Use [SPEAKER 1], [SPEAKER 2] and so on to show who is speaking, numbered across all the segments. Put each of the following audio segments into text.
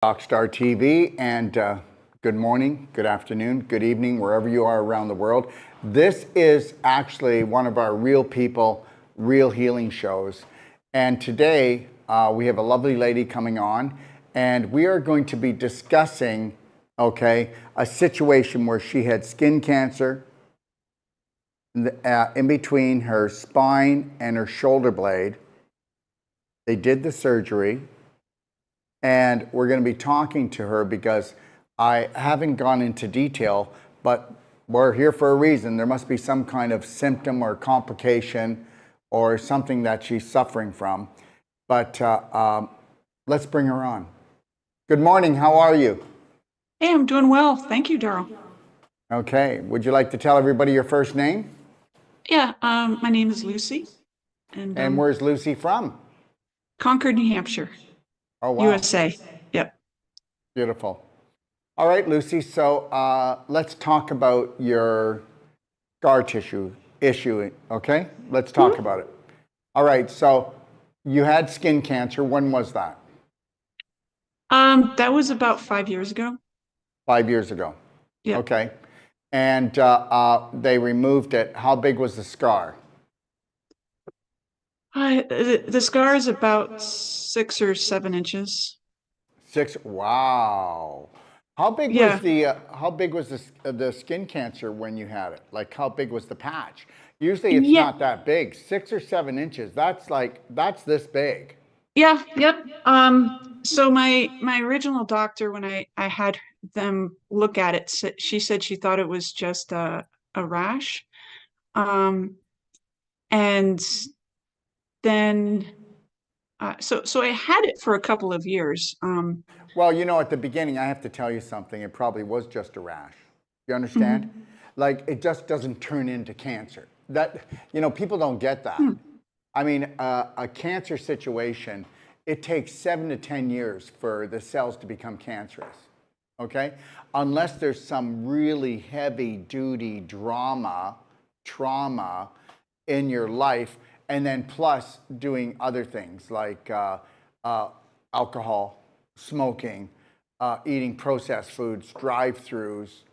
[SPEAKER 1] Rockstar TV, and good morning, good afternoon, good evening, wherever you are around the world. This is actually one of our Real People, Real Healing shows. And today we have a lovely lady coming on, and we are going to be discussing, a situation where she had skin cancer in between her spine and her shoulder blade. They did the surgery. And we're going to be talking to her because I haven't gone into detail, but we're here for a reason. There must be some kind of symptom or complication or something that she's suffering from. But let's bring her on. Good morning. How are you?
[SPEAKER 2] Hey, I'm doing well. Thank you, Daryl.
[SPEAKER 1] Okay. Would you like to tell everybody your first name?
[SPEAKER 2] Yeah, my name is Lucy.
[SPEAKER 1] And where's Lucy from?
[SPEAKER 2] Concord, New Hampshire.
[SPEAKER 1] Oh, wow.
[SPEAKER 2] USA. Yep.
[SPEAKER 1] Beautiful. All right, Lucy. So let's talk about your scar tissue issue, okay? Let's talk about it. All right, so you had skin cancer. When was that?
[SPEAKER 2] That was about 5 years ago.
[SPEAKER 1] 5 years ago.
[SPEAKER 2] Yeah.
[SPEAKER 1] Okay. And they removed it. How big was the scar?
[SPEAKER 2] The scar is about 6 or 7 inches.
[SPEAKER 1] Wow. How big
[SPEAKER 2] Yeah.
[SPEAKER 1] was the skin cancer when you had it? Like, how big was the patch? Usually it's
[SPEAKER 2] Yeah.
[SPEAKER 1] not that big. 6 or 7 inches. That's this big.
[SPEAKER 2] Yeah. Yep. So my original doctor, when I had them look at it, she said she thought it was just a rash. And then so I had it for a couple of years.
[SPEAKER 1] Well, at the beginning, I have to tell you something. It probably was just a rash. You understand?
[SPEAKER 2] Mhm.
[SPEAKER 1] Like, it just doesn't turn into cancer. People don't get that.
[SPEAKER 2] Hmm.
[SPEAKER 1] I mean, a cancer situation, it takes 7 to 10 years for the cells to become cancerous. Okay? Unless there's some really heavy duty trauma in your life, and then plus doing other things like alcohol, smoking, eating processed foods, drive-throughs,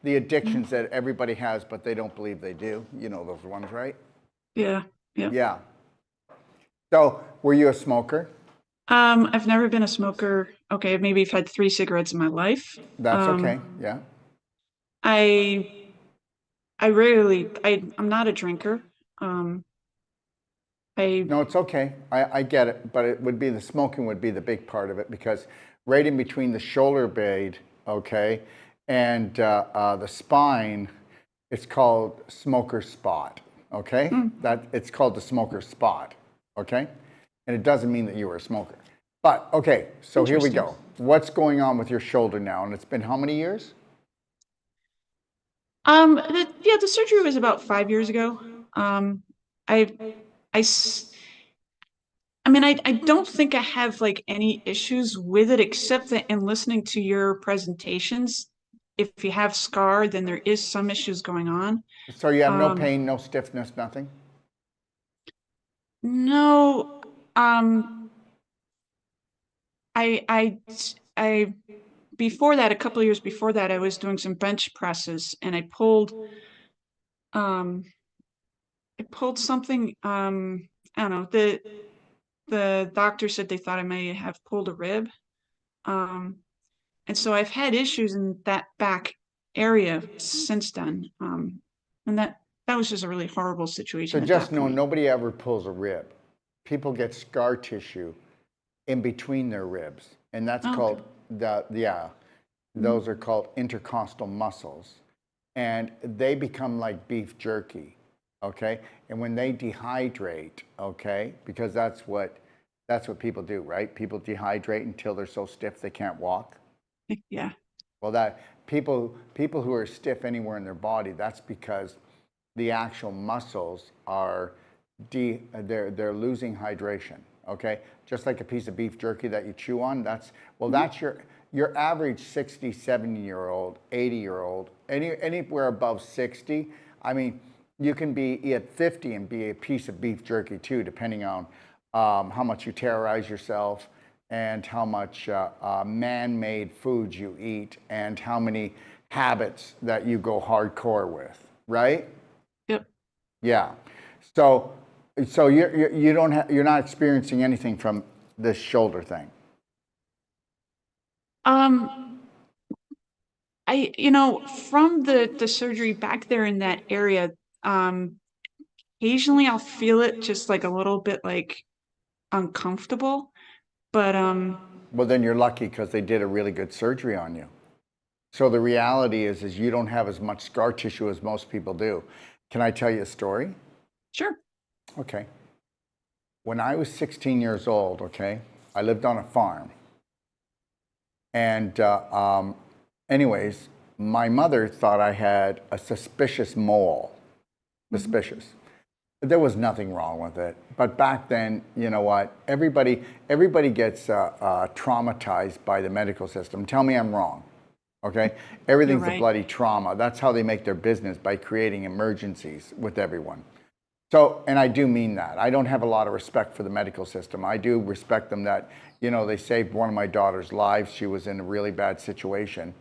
[SPEAKER 1] the addictions that everybody has, but they don't believe they do. You know those ones, right?
[SPEAKER 2] Yeah. Yeah.
[SPEAKER 1] Yeah. So, were you a smoker?
[SPEAKER 2] I've never been a smoker. Okay, maybe I've had 3 cigarettes in my life.
[SPEAKER 1] That's okay. Yeah.
[SPEAKER 2] I I'm not a drinker. Um, I
[SPEAKER 1] No, it's okay. I get it, but the smoking would be the big part of it, because right in between the shoulder blade, okay, and the spine, it's called smoker spot, okay? It's called the smoker spot, okay? And it doesn't mean that you were a smoker. But, okay, so here we go. What's going on with your shoulder now? And it's been how many years?
[SPEAKER 2] the surgery was about 5 years ago. I I s- I mean, I don't think I have like any issues with it, except that in listening to your presentations, if you have scar, then there is some issues going on.
[SPEAKER 1] So you have no pain, no stiffness, nothing?
[SPEAKER 2] No, I before that, a couple of years before that, I was doing some bench presses, and um I pulled something. I don't know. The doctor said they thought I may have pulled a rib. Um, and so I've had issues in that back area since then. And that was just a really horrible
[SPEAKER 1] So
[SPEAKER 2] situation at
[SPEAKER 1] just
[SPEAKER 2] that
[SPEAKER 1] know,
[SPEAKER 2] point.
[SPEAKER 1] nobody ever pulls a rib. People get scar tissue in between their ribs, and that's
[SPEAKER 2] Oh,
[SPEAKER 1] called those are called intercostal muscles, and they become like beef jerky, okay? And when they dehydrate, okay, because that's what people do, right? People dehydrate until they're so stiff they can't walk.
[SPEAKER 2] yeah.
[SPEAKER 1] Well, that people who are stiff anywhere in their body, that's because the actual muscles are they're losing hydration. Okay, just like a piece of beef jerky that you chew on. That's your average 60, 70-year-old, 80-year-old, anywhere above 60. I mean, you can be at 50 and be a piece of beef jerky too, depending on how much you terrorize yourself and how much man-made foods you eat and how many habits that you go hardcore with, right?
[SPEAKER 2] Yep.
[SPEAKER 1] Yeah. So you're not experiencing anything from this shoulder thing.
[SPEAKER 2] Um, from the surgery back there in that area, um, occasionally I'll feel it just like a little bit like uncomfortable, but
[SPEAKER 1] Well, then you're lucky because they did a really good surgery on you. So the reality is you don't have as much scar tissue as most people do. Can I tell you a story?
[SPEAKER 2] sure.
[SPEAKER 1] Okay. When I was 16 years old, okay, I lived on a farm. And anyways, my mother thought I had a suspicious mole. Suspicious. There was nothing wrong with it. But back then, you know what? Everybody gets traumatized by the medical system. Tell me I'm wrong. Okay? Everything's a
[SPEAKER 2] right.
[SPEAKER 1] bloody trauma. That's how they make their business, by creating emergencies with everyone. So, and I do mean that. I don't have a lot of respect for the medical system. I do respect them that, you know, they saved one of my daughter's lives. She was in a really bad situation.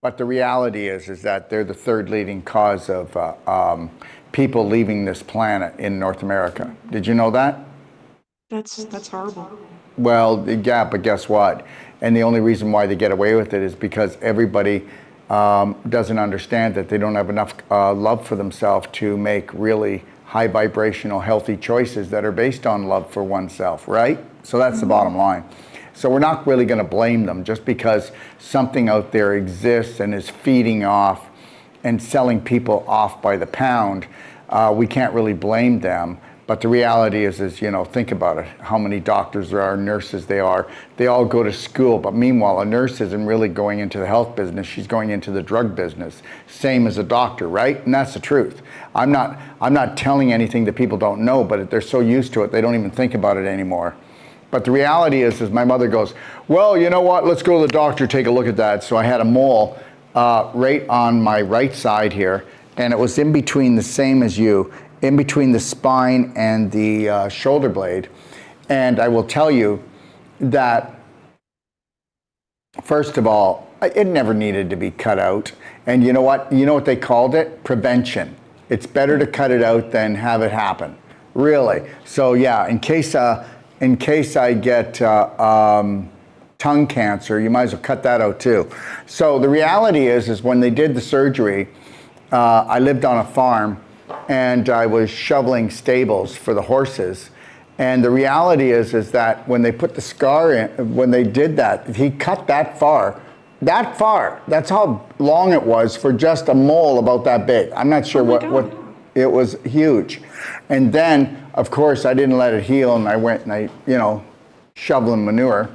[SPEAKER 1] But the reality is that they're the third leading cause of people leaving this planet in North America. Did you know that?
[SPEAKER 2] That's horrible.
[SPEAKER 1] Well, yeah, but guess what? And the only reason why they get away with it is because everybody doesn't understand that they don't have enough love for themselves to make really high vibrational, healthy choices that are based on love for oneself, right? So that's the bottom line. So we're not really going to blame them just because something out there exists and is feeding off and selling people off by the pound. We can't really blame them. But the reality is, you know, think about it. How many doctors there are, nurses they are. They all go to school. But meanwhile, a nurse isn't really going into the health business. She's going into the drug business. Same as a doctor, right? And that's the truth. I'm not telling anything that people don't know, but they're so used to it, they don't even think about it anymore. But the reality is my mother goes, well, you know what? Let's go to the doctor, take a look at that. So I had a mole right on my right side here, and it was in between the same as you, in between the spine and the shoulder blade. And I will tell you that, first of all, it never needed to be cut out. And you know what? You know what they called it? Prevention. It's better to cut it out than have it happen. Really. So yeah, in case I get tongue cancer, you might as well cut that out too. So the reality is when they did the surgery, I lived on a farm and I was shoveling stables for the horses. And the reality is that when they put the scar in, when they did that, he cut that far. That's how long it was for just a mole about that big. I'm not sure what it was huge. And then, of course, I didn't let it heal, and I went and shoveling manure.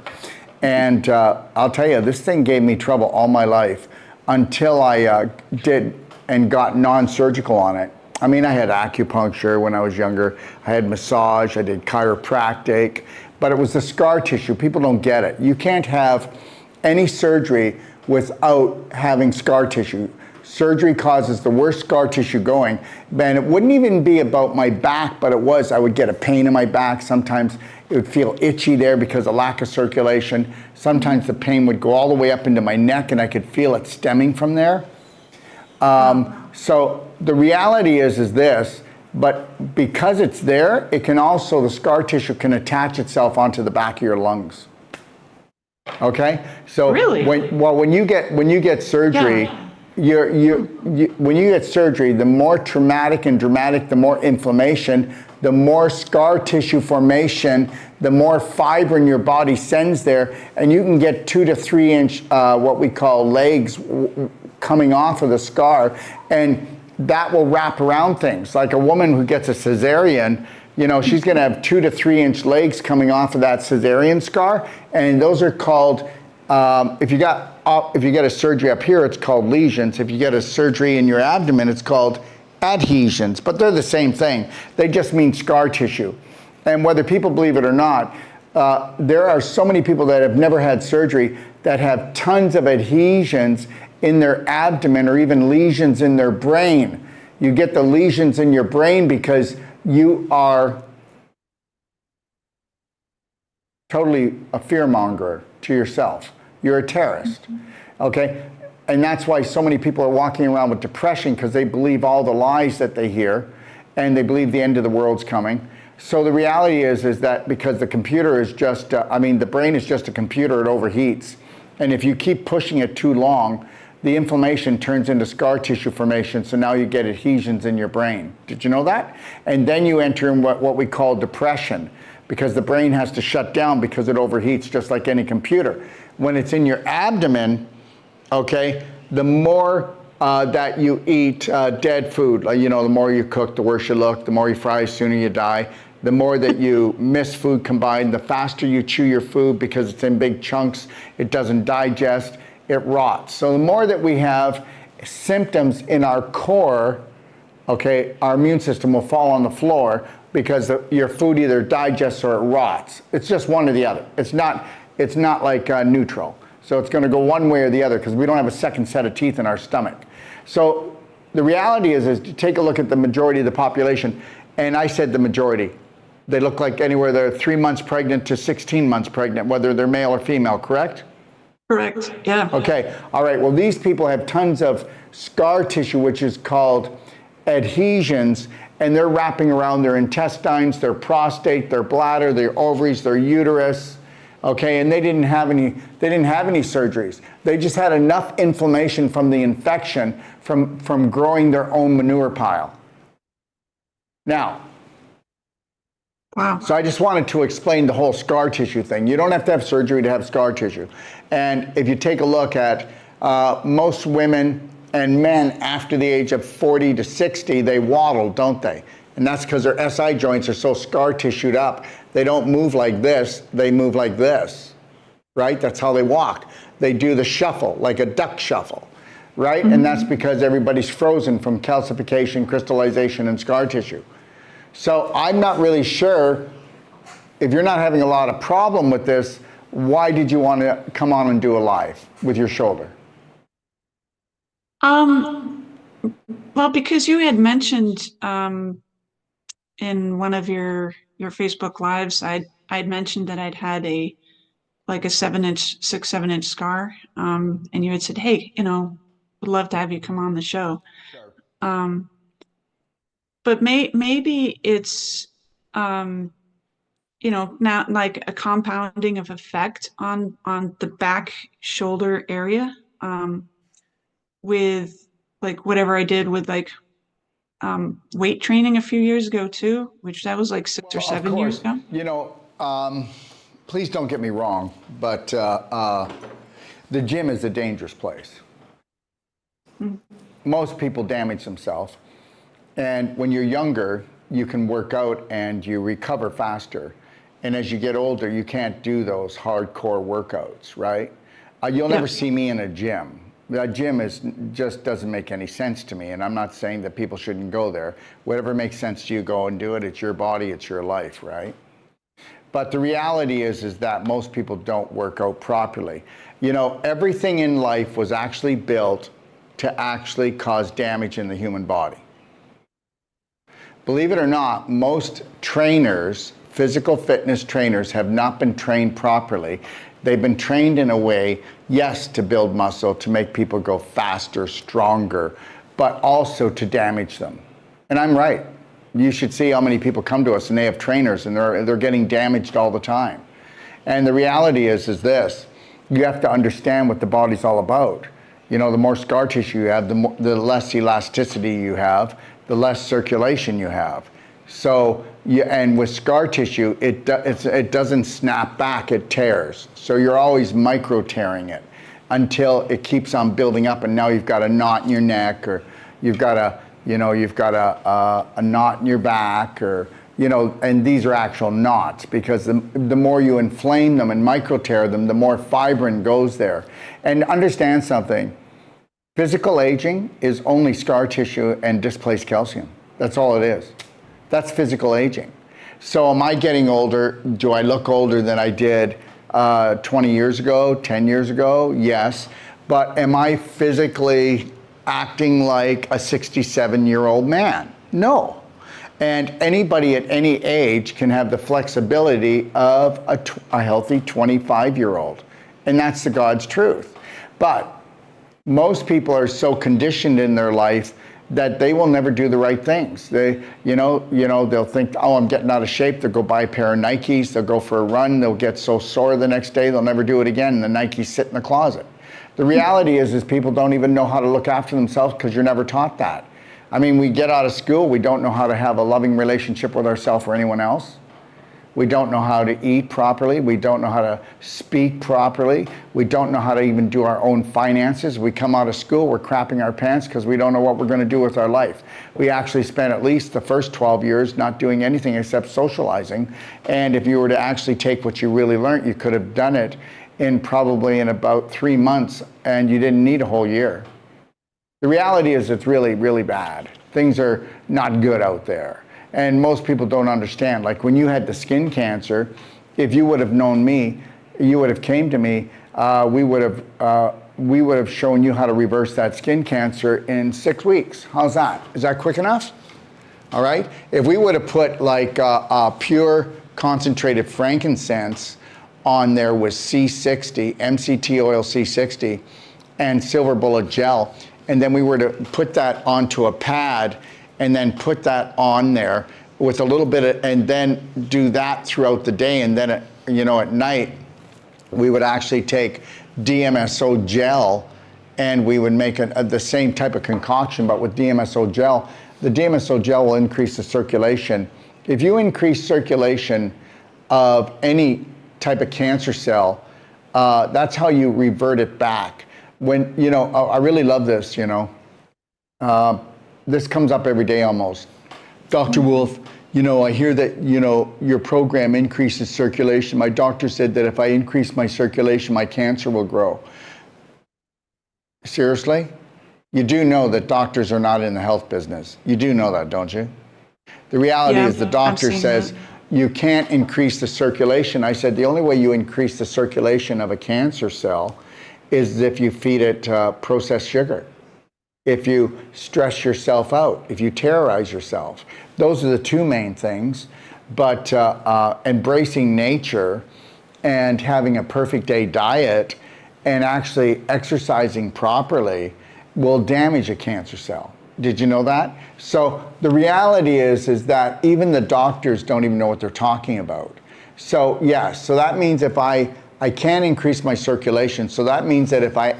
[SPEAKER 1] And I'll tell you, this thing gave me trouble all my life until I did and got non-surgical on it. I mean, I had acupuncture when I was younger. I had massage. I did chiropractic. But it was the scar tissue. People don't get it. You can't have any surgery without having scar tissue. Surgery causes the worst scar tissue going. And it wouldn't even be about my back, but it was. I would get a pain in my back. Sometimes it would feel itchy there because of lack of circulation. Sometimes the pain would go all the way up into my neck and I could feel it stemming from there. So the reality is this, but because it's there, it can also, the scar tissue can attach itself onto the back of your lungs. Okay? So
[SPEAKER 2] really?
[SPEAKER 1] when you get surgery, when you get surgery, the more traumatic and dramatic, the more inflammation, the more scar tissue formation, the more fiber in your body sends there, and you can get 2 to 3 inch what we call legs coming off of the scar, and that will wrap around things. Like a woman who gets a cesarean, she's going to have 2 to 3 inch legs coming off of that cesarean scar, and those are called, if you get a surgery up here, it's called lesions. If you get a surgery in your abdomen, it's called adhesions, but they're the same thing. They just mean scar tissue. And whether people believe it or not, there are so many people that have never had surgery that have tons of adhesions in their abdomen or even lesions in their brain. You get the lesions in your brain because you are totally a fearmonger to yourself. You're a terrorist, okay? And that's why so many people are walking around with depression, because they believe all the lies that they hear, and they believe the end of the world's coming. So the reality is that because the computer is just, the brain is just a computer, it overheats. And if you keep pushing it too long, the inflammation turns into scar tissue formation, so now you get adhesions in your brain. Did you know that? And then you enter in what we call depression, because the brain has to shut down because it overheats just like any computer. When it's in your abdomen, okay, the more that you eat dead food, like, the more you cook, the worse you look, the more you fry, the sooner you die. The more that you miss food combined, the faster you chew your food because it's in big chunks, it doesn't digest, it rots. So the more that we have symptoms in our core, okay, our immune system will fall on the floor because your food either digests or it rots. It's just one or the other. It's not like neutral. So it's going to go one way or the other because we don't have a second set of teeth in our stomach. So the reality is to take a look at the majority of the population, and I said the majority. They look like anywhere they're 3 months pregnant to 16 months pregnant, whether they're male or female, correct?
[SPEAKER 2] Correct, yeah.
[SPEAKER 1] Okay, all right, well, these people have tons of scar tissue, which is called adhesions, and they're wrapping around their intestines, their prostate, their bladder, their ovaries, their uterus, okay, and they didn't have any surgeries. They just had enough inflammation from the infection from growing their own manure pile. Now,
[SPEAKER 2] wow.
[SPEAKER 1] So I just wanted to explain the whole scar tissue thing. You don't have to have surgery to have scar tissue. And if you take a look at most women and men after the age of 40 to 60, they waddle, don't they? And that's because their SI joints are so scar tissued up. They don't move like this, they move like this, right? That's how they walk. They do the shuffle, like a duck shuffle, right? Mm-hmm. And that's because everybody's frozen from calcification, crystallization, and scar tissue. So I'm not really sure, if you're not having a lot of problem with this, why did you want to come on and do a live with your shoulder?
[SPEAKER 2] Well, because you had mentioned in one of your Facebook lives, I'd mentioned that I'd had a 6-7 inch scar, and you had said, "Hey, would love to have you come on the show."
[SPEAKER 1] Sure.
[SPEAKER 2] But maybe it's not like a compounding of effect on the back shoulder area, with like whatever I did with weight training a few years ago too, which that was like 6 or 7 years ago.
[SPEAKER 1] Please don't get me wrong, but the gym is a dangerous place. Mm. Most people damage themselves. And when you're younger, you can work out and you recover faster. And as you get older, you can't do those hardcore workouts, right? You'll never see me in a gym. That gym just doesn't make any sense to me. And I'm not saying that people shouldn't go there. Whatever makes sense to you, go and do it. It's your body, it's your life, right? But the reality is that most people don't work out properly. Everything in life was actually built to actually cause damage in the human body. Believe it or not, most trainers, physical fitness trainers, have not been trained properly. They've been trained in a way, yes, to build muscle, to make people go faster, stronger, but also to damage them. And I'm right. You should see how many people come to us and they have trainers and they're getting damaged all the time. And the reality is this: you have to understand what the body's all about. The more scar tissue you have, the less elasticity you have, the less circulation you have. So, and with scar tissue, it doesn't snap back, it tears. So you're always micro tearing it until it keeps on building up, and now you've got a knot in your neck, or you've got a knot in your back, or and these are actual knots, because the more you inflame them and micro tear them, the more fibrin goes there. And understand something. Physical aging is only scar tissue and displaced calcium. That's all it is. That's physical aging. So am I getting older? Do I look older than I did 20 years ago, 10 years ago? Yes. But am I physically acting like a 67-year-old man? No. And anybody at any age can have the flexibility of a healthy 25-year-old. And that's the God's truth. But most people are so conditioned in their life that they will never do the right things. They, they'll think, oh, I'm getting out of shape. They'll go buy a pair of Nikes. They'll go for a run. They'll get so sore the next day, they'll never do it again. And the Nikes sit in the closet. The reality is people don't even know how to look after themselves because you're never taught that. I mean, we get out of school, we don't know how to have a loving relationship with ourselves or anyone else. We don't know how to eat properly. We don't know how to speak properly. We don't know how to even do our own finances. We come out of school, we're crapping our pants because we don't know what we're going to do with our life. We actually spent at least the first 12 years not doing anything except socializing. And if you were to actually take what you really learned, you could have done it probably in about 3 months, and you didn't need a whole year. The reality is it's really, really bad. Things are not good out there. And most people don't understand. Like when you had the skin cancer, if you would have known me, you would have came to me, we would have shown you how to reverse that skin cancer in 6 weeks. How's that? Is that quick enough? All right. If we would have put like pure concentrated frankincense on there with C60, MCT oil C60, and silver bullet gel, and then we were to put that onto a pad and then put that on there with a little bit of, and then do that throughout the day, and then at night we would actually take DMSO gel and we would make the same type of concoction, but with DMSO gel. The DMSO gel will increase the circulation. If you increase circulation of any type of cancer cell, that's how you revert it back. When, I really love this, this comes up every day almost. Dr. Wolf, I hear that, your program increases circulation. My doctor said that if I increase my circulation, my cancer will grow. Seriously? You do know that doctors are not in the health business. You do know that, don't you? The reality is the doctor says you can't increase the circulation. I said the only way you increase the circulation of a cancer cell is if you feed it processed sugar, if you stress yourself out, if you terrorize yourself. Those are the two main things. But embracing nature and having a perfect day diet and actually exercising properly will damage a cancer cell. Did you know that? So the reality is that even the doctors don't even know what they're talking about. So yes, so that means if I can increase my circulation. So that means that if I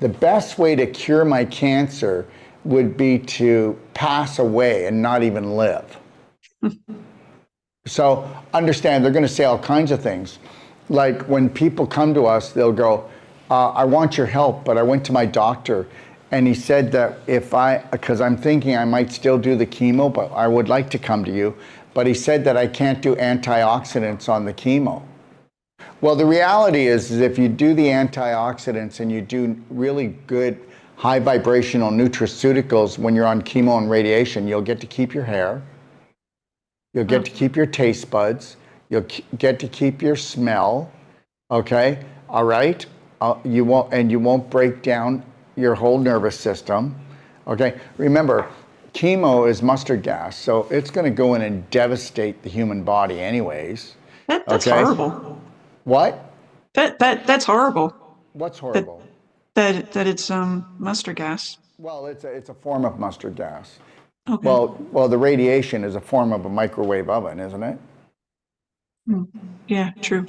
[SPEAKER 1] the best way to cure my cancer would be to pass away and not even live. So understand, they're going to say all kinds of things. Like when people come to us, they'll go, I want your help, but I went to my doctor and he said that because I'm thinking I might still do the chemo, but I would like to come to you. But he said that I can't do antioxidants on the chemo. Well, the reality is if you do the antioxidants and you do really good high vibrational nutraceuticals when you're on chemo and radiation, you'll get to keep your hair, you'll get to keep your taste buds, you'll get to keep your smell, okay? All right? You won't break down your whole nervous system, okay? Remember, chemo is mustard gas, so it's going to go in and devastate the human body anyways.
[SPEAKER 2] That's horrible.
[SPEAKER 1] What?
[SPEAKER 2] That's horrible.
[SPEAKER 1] What's horrible?
[SPEAKER 2] That it's mustard gas.
[SPEAKER 1] Well, it's a form of mustard gas.
[SPEAKER 2] Okay.
[SPEAKER 1] Well, the radiation is a form of a microwave oven, isn't it?
[SPEAKER 2] Yeah, true.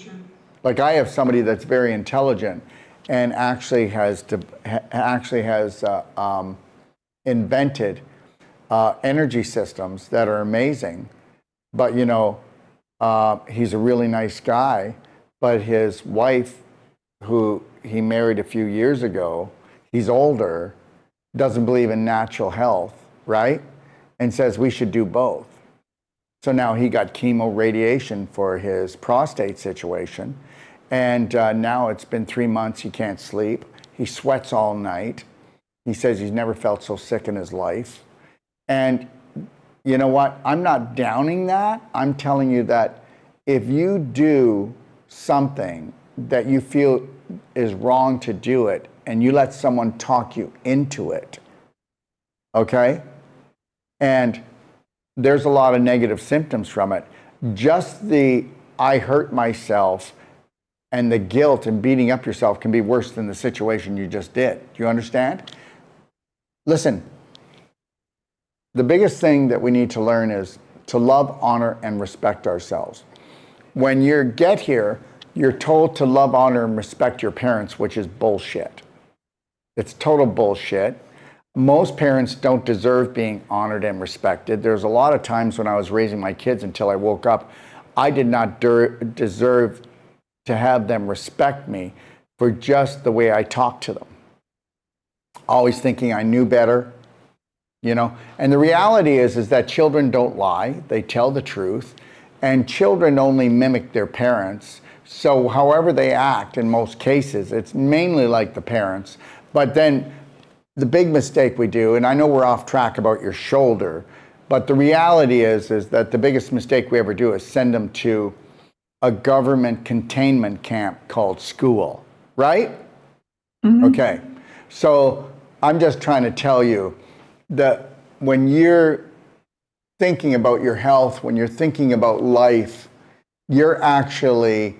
[SPEAKER 1] Like I have somebody that's very intelligent and actually has invented energy systems that are amazing. But he's a really nice guy. But his wife, who he married a few years ago, he's older, doesn't believe in natural health, right? And says we should do both. So now he got chemo radiation for his prostate situation. And now it's been 3 months, he can't sleep. He sweats all night. He says he's never felt so sick in his life. And you know what? I'm not downing that. I'm telling you that if you do something that you feel is wrong to do it and you let someone talk you into it, okay? And there's a lot of negative symptoms from it. Just the I hurt myself and the guilt and beating up yourself can be worse than the situation you just did. Do you understand? Listen, the biggest thing that we need to learn is to love, honor, and respect ourselves. When you get here, you're told to love, honor, and respect your parents, which is bullshit. It's total bullshit. Most parents don't deserve being honored and respected. There's a lot of times when I was raising my kids until I woke up, I did not deserve to have them respect me for just the way I talked to them. Always thinking I knew better, you know. And the reality is that children don't lie. They tell the truth. And children only mimic their parents. So however they act in most cases, it's mainly like the parents. But then the big mistake we do, and I know we're off track about your shoulder, but the reality is that the biggest mistake we ever do is send them to a government containment camp called school, right? Mm-hmm. Okay, so I'm just trying to tell you that when you're thinking about your health, when you're thinking about life, you're actually,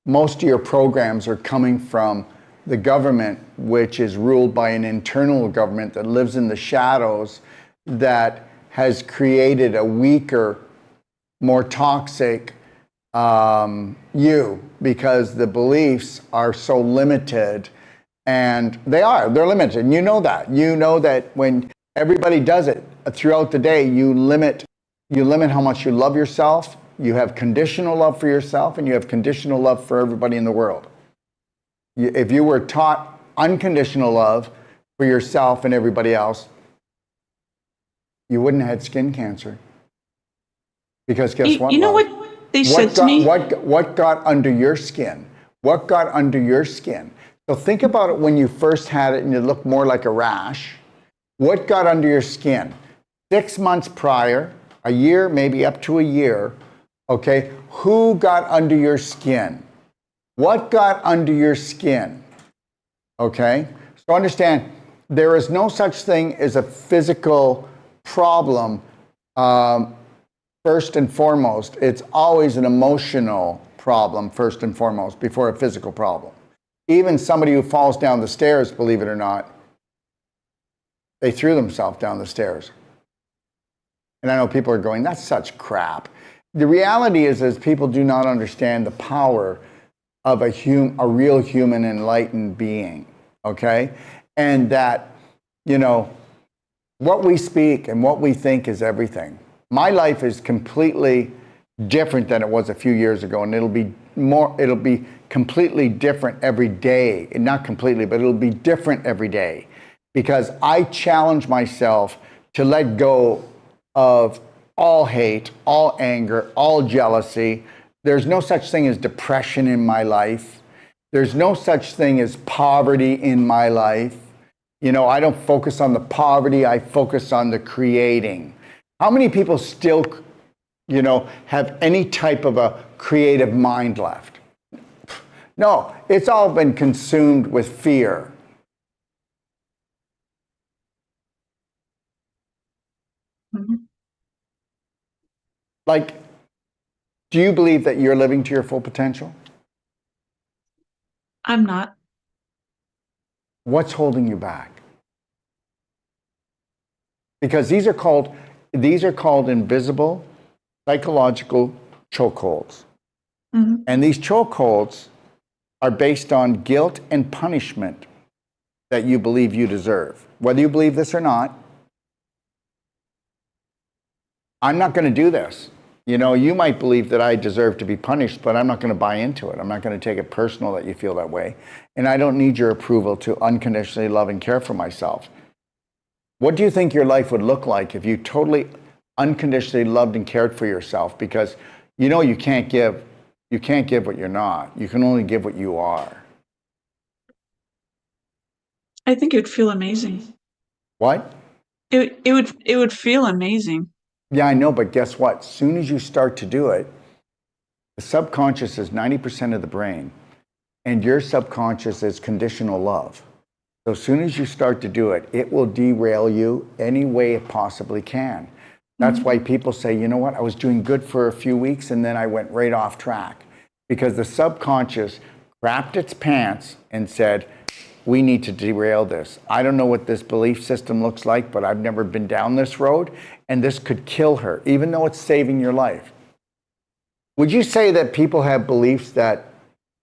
[SPEAKER 1] most of your programs are coming from the government, which is ruled by an internal government that lives in the shadows, that has created a weaker, more toxic you, because the beliefs are so limited, and they're limited, and you know that when everybody does it throughout the day, you limit how much you love yourself. You have conditional love for yourself, and you have conditional love for everybody in the world. If you were taught unconditional love for yourself and everybody else, you wouldn't have had skin cancer. Because guess what?
[SPEAKER 2] You know what they said to me?
[SPEAKER 1] What got under your skin? What got under your skin? So think about it when you first had it and it looked more like a rash. What got under your skin? 6 months prior, a year, maybe up to a year, okay? Who got under your skin? What got under your skin? Okay? So understand, there is no such thing as a physical problem first and foremost. It's always an emotional problem first and foremost before a physical problem. Even somebody who falls down the stairs, believe it or not, they threw themselves down the stairs. And I know people are going, that's such crap. The reality is people do not understand the power of a real human enlightened being, okay? And that, you know, what we speak and what we think is everything. My life is completely different than it was a few years ago, and it'll be completely different every day. Not completely, but it'll be different every day, because I challenge myself to let go of all hate, all anger, all jealousy. There's no such thing as depression in my life. There's no such thing as poverty in my life. You know, I don't focus on the poverty, I focus on the creating. How many people still, you know, have any type of a creative mind left? No, it's all been consumed with fear. Mm-hmm. Like, do you believe that you're living to your full potential?
[SPEAKER 2] I'm not.
[SPEAKER 1] What's holding you back? Because these are called invisible psychological chokeholds. Mm-hmm. And these chokeholds are based on guilt and punishment that you believe you deserve. Whether you believe this or not, I'm not going to do this. You know, you might believe that I deserve to be punished, but I'm not going to buy into it. I'm not going to take it personal that you feel that way. And I don't need your approval to unconditionally love and care for myself. What do you think your life would look like if you totally unconditionally loved and cared for yourself? Because you know you can't give what you're not. You can only give what you are.
[SPEAKER 2] I think it would feel amazing.
[SPEAKER 1] What?
[SPEAKER 2] It would feel amazing.
[SPEAKER 1] Yeah, I know, but guess what? As soon as you start to do it, the subconscious is 90% of the brain, and your subconscious is conditional love. So as soon as you start to do it, it will derail you any way it possibly can. That's why
[SPEAKER 2] Mhm.
[SPEAKER 1] people say, you know what, I was doing good for a few weeks and then I went right off track. Because the subconscious crapped its pants and said, we need to derail this. I don't know what this belief system looks like, but I've never been down this road, and this could kill her, even though it's saving your life. Would you say that people have beliefs that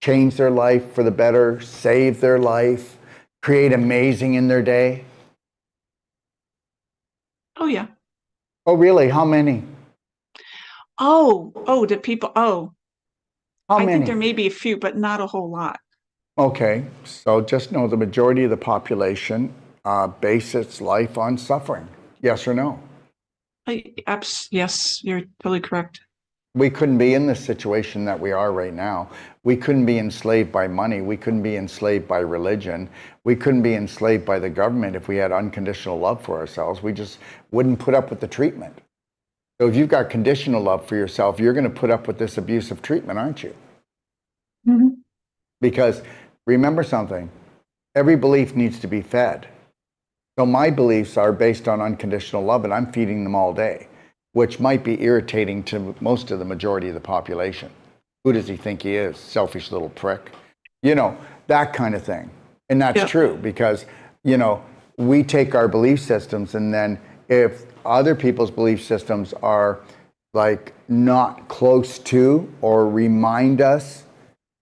[SPEAKER 1] change their life for the better, save their life, create amazing in their day?
[SPEAKER 2] Oh yeah.
[SPEAKER 1] Oh, really? How many?
[SPEAKER 2] The people. Oh,
[SPEAKER 1] How
[SPEAKER 2] I think
[SPEAKER 1] many?
[SPEAKER 2] there may be a few, but not a whole lot.
[SPEAKER 1] Okay, so just know the majority of the population base its life on suffering. Yes or no?
[SPEAKER 2] Yes, you're totally correct.
[SPEAKER 1] We couldn't be in this situation that we are right now. We couldn't be enslaved by money. We couldn't be enslaved by religion. We couldn't be enslaved by the government if we had unconditional love for ourselves. We just wouldn't put up with the treatment. So if you've got conditional love for yourself, you're going to put up with this abusive treatment, aren't you?
[SPEAKER 2] Mhm.
[SPEAKER 1] Because remember something, every belief needs to be fed. So my beliefs are based on unconditional love, and I'm feeding them all day, which might be irritating to most of the majority of the population. Who does he think he is? Selfish little prick. You know, that kind of thing. And that's
[SPEAKER 2] Yep.
[SPEAKER 1] true because, you know, we take our belief systems, and then if other people's belief systems are like not close to or remind us,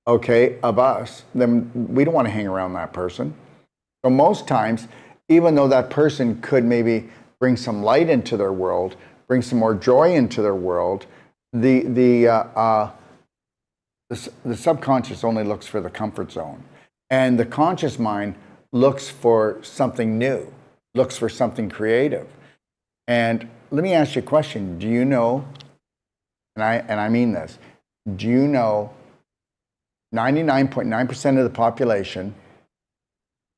[SPEAKER 1] okay, of us, then we don't want to hang around that person. So most times, even though that person could maybe bring some light into their world, bring some more joy into their world, the subconscious only looks for the comfort zone, and the conscious mind looks for something new, looks for something creative. And let me ask you a question: do you know? And I mean this. Do you know 99.9% of the population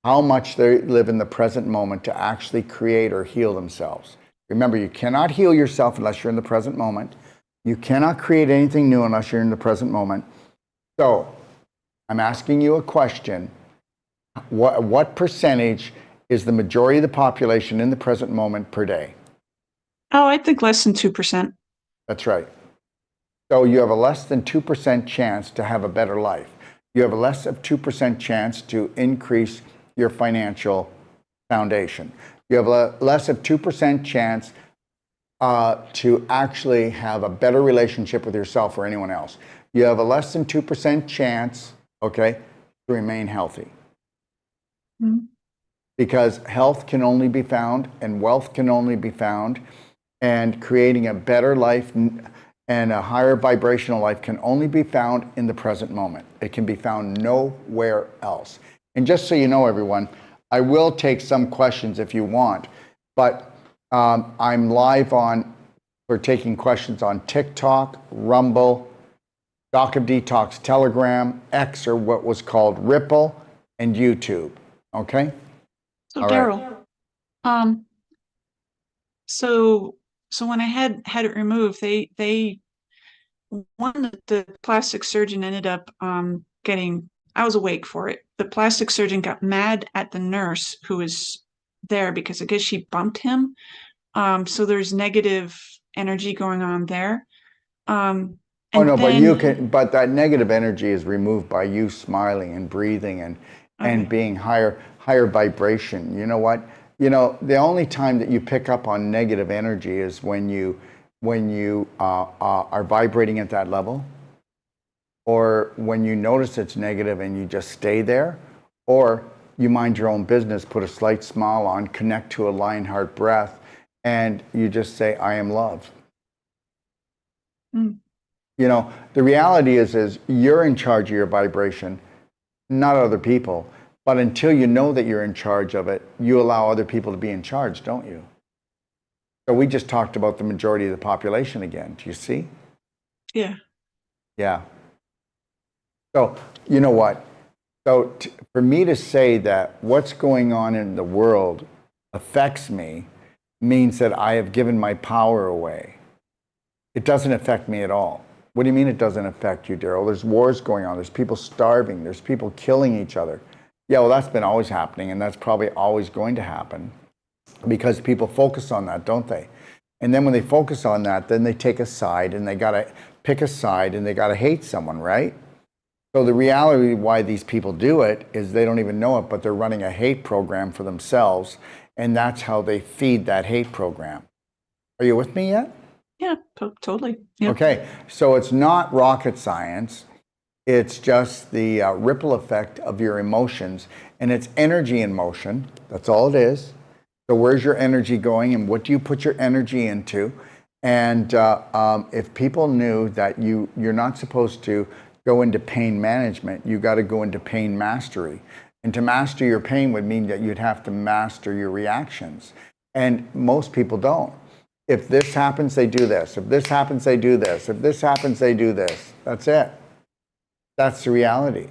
[SPEAKER 1] how much they live in the present moment to actually create or heal themselves? Remember, you cannot heal yourself unless you're in the present moment. You cannot create anything new unless you're in the present moment. So, I'm asking you a question. What percentage is the majority of the population in the present moment per day?
[SPEAKER 2] Oh, I think less than 2%.
[SPEAKER 1] That's right. So you have a less than 2% chance to have a better life. You have a less of 2% chance to increase your financial foundation. You have a less of 2% chance to actually have a better relationship with yourself or anyone else. You have a less than 2% chance, okay, to remain healthy.
[SPEAKER 2] Mhm.
[SPEAKER 1] Because health can only be found and wealth can only be found, and creating a better life and a higher vibrational life can only be found in the present moment. It can be found nowhere else. And just so you know, everyone, I will take some questions if you want, but I'm live for taking questions on TikTok, Rumble, Doc of Detox, Telegram, X, or what was called Ripple, and YouTube. Okay?
[SPEAKER 2] So
[SPEAKER 1] All right.
[SPEAKER 2] Daryl, um, so so when I had it removed, they one the plastic surgeon ended up getting. I was awake for it. The plastic surgeon got mad at the nurse who was there because I guess she bumped him. So there's negative energy going on there.
[SPEAKER 1] Oh
[SPEAKER 2] And
[SPEAKER 1] no, but you
[SPEAKER 2] then
[SPEAKER 1] can, but that negative energy is removed by you smiling and breathing and
[SPEAKER 2] okay,
[SPEAKER 1] being higher vibration. You know what? You know, the only time that you pick up on negative energy is when you are vibrating at that level, or when you notice it's negative and you just stay there, or you mind your own business, put a slight smile on, connect to a lion heart breath, and you just say, "I am love."
[SPEAKER 2] mm,
[SPEAKER 1] You know, the reality is you're in charge of your vibration, not other people. But until you know that you're in charge of it, you allow other people to be in charge, don't you? So we just talked about the majority of the population again. Do you see?
[SPEAKER 2] yeah,
[SPEAKER 1] Yeah. So, you know what? So for me to say that what's going on in the world affects me means that I have given my power away. It doesn't affect me at all. What do you mean it doesn't affect you, Daryl? There's wars going on. There's people starving. There's people killing each other. Yeah, well, that's been always happening, and that's probably always going to happen because people focus on that, don't they? And then when they focus on that, then they take a side and they got to pick a side and they got to hate someone, right? So the reality why these people do it is they don't even know it, but they're running a hate program for themselves. And that's how they feed that hate program. Are you with me yet?
[SPEAKER 2] Yeah, totally. Yep.
[SPEAKER 1] Okay, so it's not rocket science. It's just the ripple effect of your emotions, and it's energy in motion. That's all it is. So where's your energy going, and what do you put your energy into? And if people knew that you're not supposed to go into pain management, you got to go into pain mastery. And to master your pain would mean that you'd have to master your reactions. And most people don't. If this happens, they do this. If this happens, they do this. If this happens, they do this. That's it. That's the reality.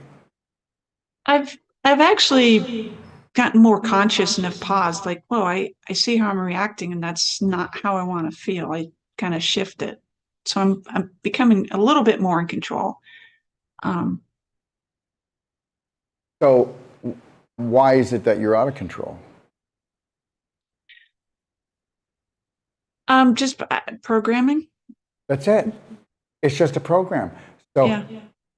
[SPEAKER 2] I've actually gotten more conscious and have paused, like, whoa, I see how I'm reacting, and that's not how I want to feel. I kind of shift it. So I'm becoming a little bit more in control.
[SPEAKER 1] So why is it that you're out of control?
[SPEAKER 2] Just programming.
[SPEAKER 1] That's it. It's just a program. So
[SPEAKER 2] Yeah.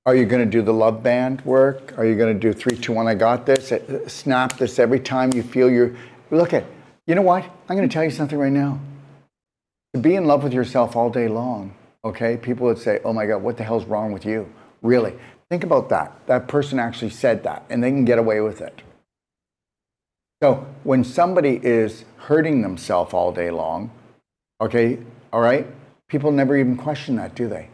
[SPEAKER 1] are you going to do the love band work? Are you going to do 3, 2, 1, I got this? Snap this every time you feel you know what? I'm going to tell you something right now. To be in love with yourself all day long, okay? People would say, oh my God, what the hell's wrong with you? Really? Think about that. That person actually said that, and they can get away with it. So when somebody is hurting themselves all day long, okay, all right, people never even question that, do they?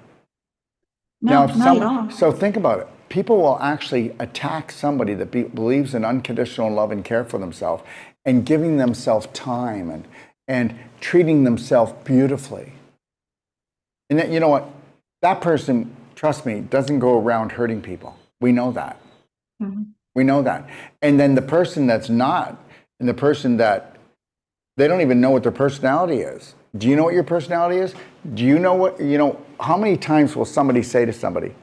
[SPEAKER 2] No, not at all.
[SPEAKER 1] So think about it. People will actually attack somebody that believes in unconditional love and care for themselves and giving themselves time and treating themselves beautifully. And that, you know what? That person, trust me, doesn't go around hurting people. We know that.
[SPEAKER 2] Mm-hmm.
[SPEAKER 1] We know that. And then the person that's not, and the person that they don't even know what their personality is. Do you know what your personality is? Do you know how many times will somebody say to somebody,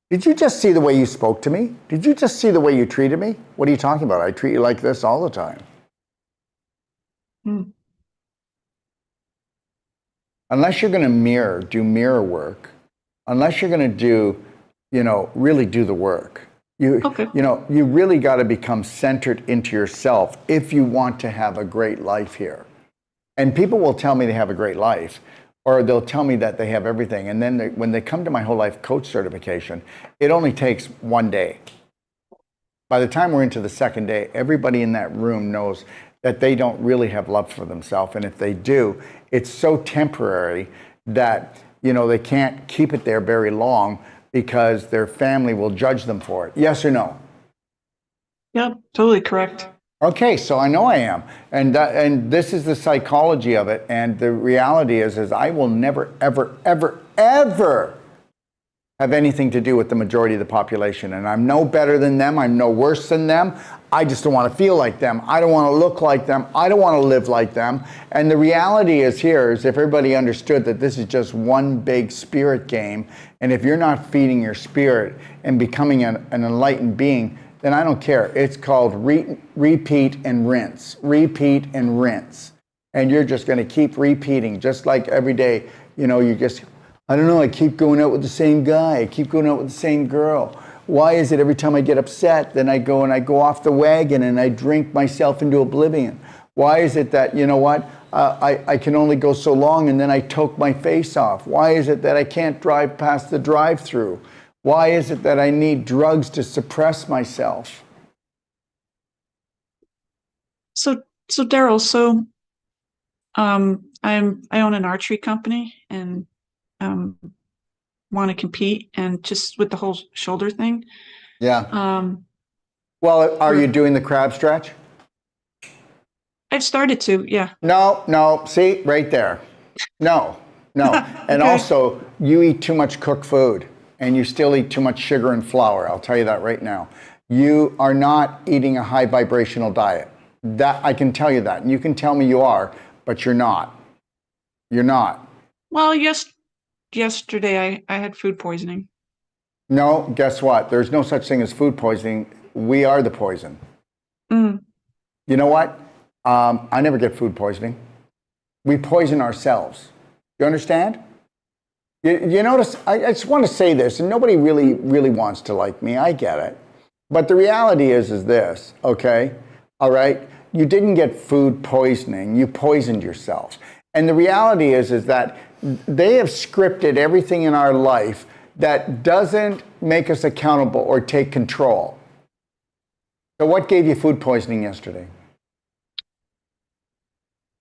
[SPEAKER 1] did you just see the way you spoke to me? Did you just see the way you treated me? What are you talking about? I treat you like this all the time.
[SPEAKER 2] Mm.
[SPEAKER 1] Unless you're going to do mirror work, unless you're going to do, really do the work. You really got to become centered into yourself if you want to have a great life here. And people will tell me they have a great life, or they'll tell me that they have everything. And then when they come to my whole life coach certification, it only takes one day. By the time we're into the second day, everybody in that room knows that they don't really have love for themselves. And if they do, it's so temporary that, they can't keep it there very long because their family will judge them for it. Yes or no?
[SPEAKER 2] Yep, totally correct.
[SPEAKER 1] Okay, so I know I am. And this is the psychology of it. And the reality is I will never, ever, ever, ever have anything to do with the majority of the population. And I'm no better than them. I'm no worse than them. I just don't want to feel like them. I don't want to look like them. I don't want to live like them. And the reality is if everybody understood that this is just one big spirit game, and if you're not feeding your spirit and becoming an enlightened being, then I don't care. It's called repeat and rinse. Repeat and rinse. And you're just going to keep repeating, just like every day, I don't know, I keep going out with the same guy. I keep going out with the same girl. Why is it every time I get upset, then I go off the wagon and I drink myself into oblivion? Why is it that, I can only go so long and then I toke my face off? Why is it that I can't drive past the drive-through? Why is it that I need drugs to suppress myself?
[SPEAKER 2] So Daryl, I own an archery company and want to compete, and just with the whole shoulder thing.
[SPEAKER 1] Yeah. Well, are you doing the crab stretch?
[SPEAKER 2] I've started to, yeah.
[SPEAKER 1] No, see, right there. No. And
[SPEAKER 2] Okay.
[SPEAKER 1] also, you eat too much cooked food, and you still eat too much sugar and flour. I'll tell you that right now. You are not eating a high vibrational diet. That I can tell you that. And you can tell me you are, but you're not. You're not.
[SPEAKER 2] Well, yesterday I had food poisoning.
[SPEAKER 1] No, guess what? There's no such thing as food poisoning. We are the poison.
[SPEAKER 2] Mm.
[SPEAKER 1] You know what? I never get food poisoning. We poison ourselves. You understand? You notice, I just want to say this, and nobody really wants to like me. I get it. But the reality is this, okay? All right? You didn't get food poisoning. You poisoned yourselves. And the reality is that they have scripted everything in our life that doesn't make us accountable or take control. So what gave you food poisoning yesterday?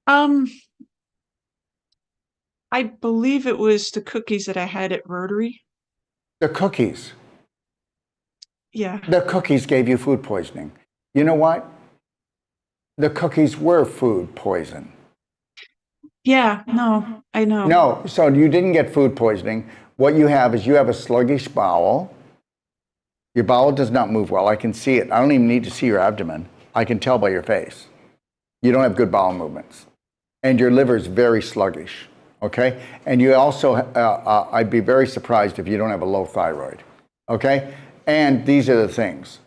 [SPEAKER 2] Um, I believe it was the cookies that I had at Rotary.
[SPEAKER 1] The cookies.
[SPEAKER 2] Yeah.
[SPEAKER 1] The cookies gave you food poisoning. You know what? The cookies were food poison.
[SPEAKER 2] Yeah, no, I know.
[SPEAKER 1] No, so you didn't get food poisoning. What you have is you have a sluggish bowel. Your bowel does not move well. I can see it. I don't even need to see your abdomen. I can tell by your face. You don't have good bowel movements. And your liver is very sluggish, okay? And you also, I'd be very surprised if you don't have a low thyroid, okay? And these are the things,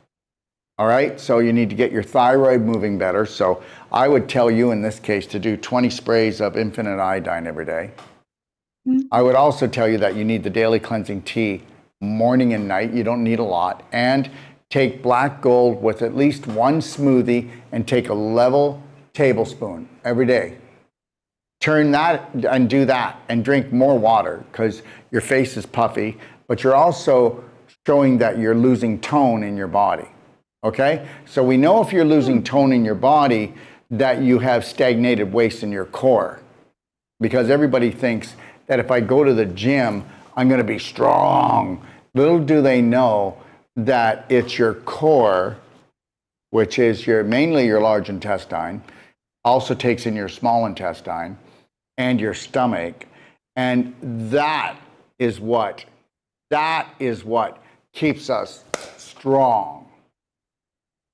[SPEAKER 1] all right? So you need to get your thyroid moving better. So I would tell you in this case to do 20 sprays of infinite iodine every day. I would also tell you that you need the daily cleansing tea morning and night. You don't need a lot. And take black gold with at least one smoothie and take a level tablespoon every day. Turn that and do that and drink more water because your face is puffy, but you're also showing that you're losing tone in your body. Okay? So we know if you're losing tone in your body that you have stagnated waste in your core because everybody thinks that if I go to the gym, I'm going to be strong. Little do they know that it's your core, which is mainly your large intestine, also takes in your small intestine and your stomach. And that is what keeps us strong.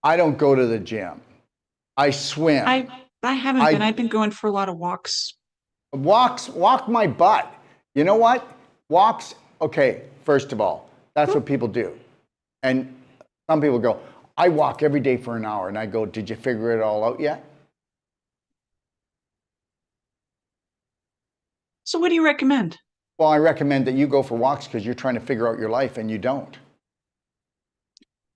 [SPEAKER 1] I don't go to the gym. I swim.
[SPEAKER 2] I haven't been. I've been going for a lot of walks.
[SPEAKER 1] Walk my butt. You know what? Walks, okay, first of all, that's what people do. And some people go, I walk every day for an hour. And I go, did you figure it all out yet?
[SPEAKER 2] So what do you recommend?
[SPEAKER 1] Well, I recommend that you go for walks because you're trying to figure out your life and you don't.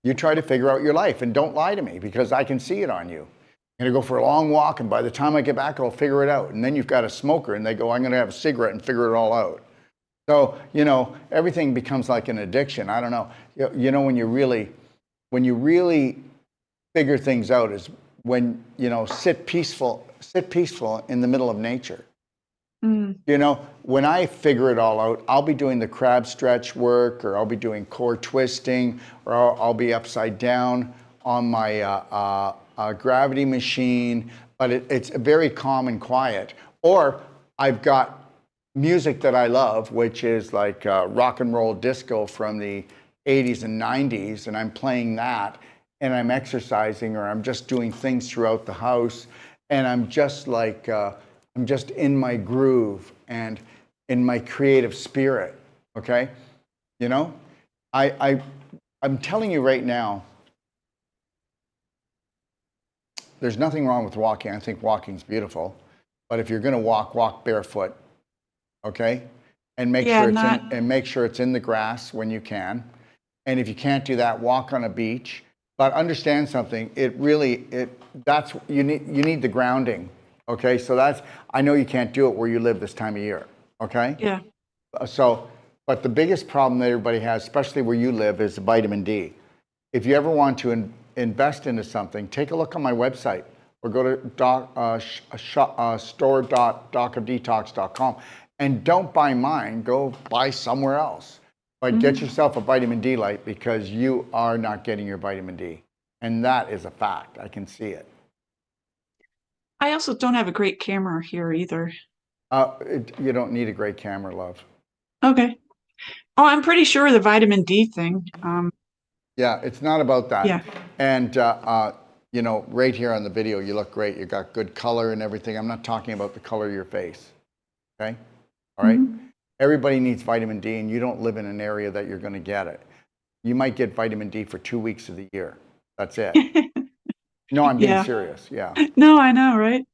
[SPEAKER 1] You try to figure out your life and don't lie to me because I can see it on you. I'm going to go for a long walk and by the time I get back, I'll figure it out. And then you've got a smoker and they go, I'm going to have a cigarette and figure it all out. So, you know, everything becomes like an addiction. I don't know. You know, when you really figure things out is when, you know, sit peaceful in the middle of nature. You know, when I figure it all out, I'll be doing the crab stretch work, or I'll be doing core twisting, or I'll be upside down on my gravity machine, but it's very calm and quiet. Or I've got music that I love, which is like rock and roll disco from the 80s and 90s, and I'm playing that, and I'm exercising, or I'm just doing things throughout the house, and I'm just like, I'm just in my groove and in my creative spirit, okay? You know, I'm telling you right now, there's nothing wrong with walking. I think walking's beautiful, but if you're going to walk barefoot, okay? And make sure it's in the grass when you can. And if you can't do that, walk on a beach. But understand something. That's you need the grounding. Okay, so I know you can't do it where you live this time of year, okay?
[SPEAKER 2] Yeah.
[SPEAKER 1] So, but the biggest problem that everybody has, especially where you live, is vitamin D. If you ever want to invest into something, take a look on my website or go to store.docofdetox.com and don't buy mine, go buy somewhere else. But get yourself a vitamin D light because you are not getting your vitamin D. And that is a fact, I can see it.
[SPEAKER 2] I also don't have a great camera here either.
[SPEAKER 1] You don't need a great camera, love.
[SPEAKER 2] Okay. Oh, I'm pretty sure the vitamin D thing.
[SPEAKER 1] Yeah, it's not about that.
[SPEAKER 2] Yeah.
[SPEAKER 1] And, you know, right here on the video, you look great. You got good color and everything. I'm not talking about the color of your face. Okay? All right? Everybody needs vitamin D, and you don't live in an area that you're going to get it. You might get vitamin D for 2 weeks of the year. That's it. No, I'm being serious. Yeah.
[SPEAKER 2] No, I know, right?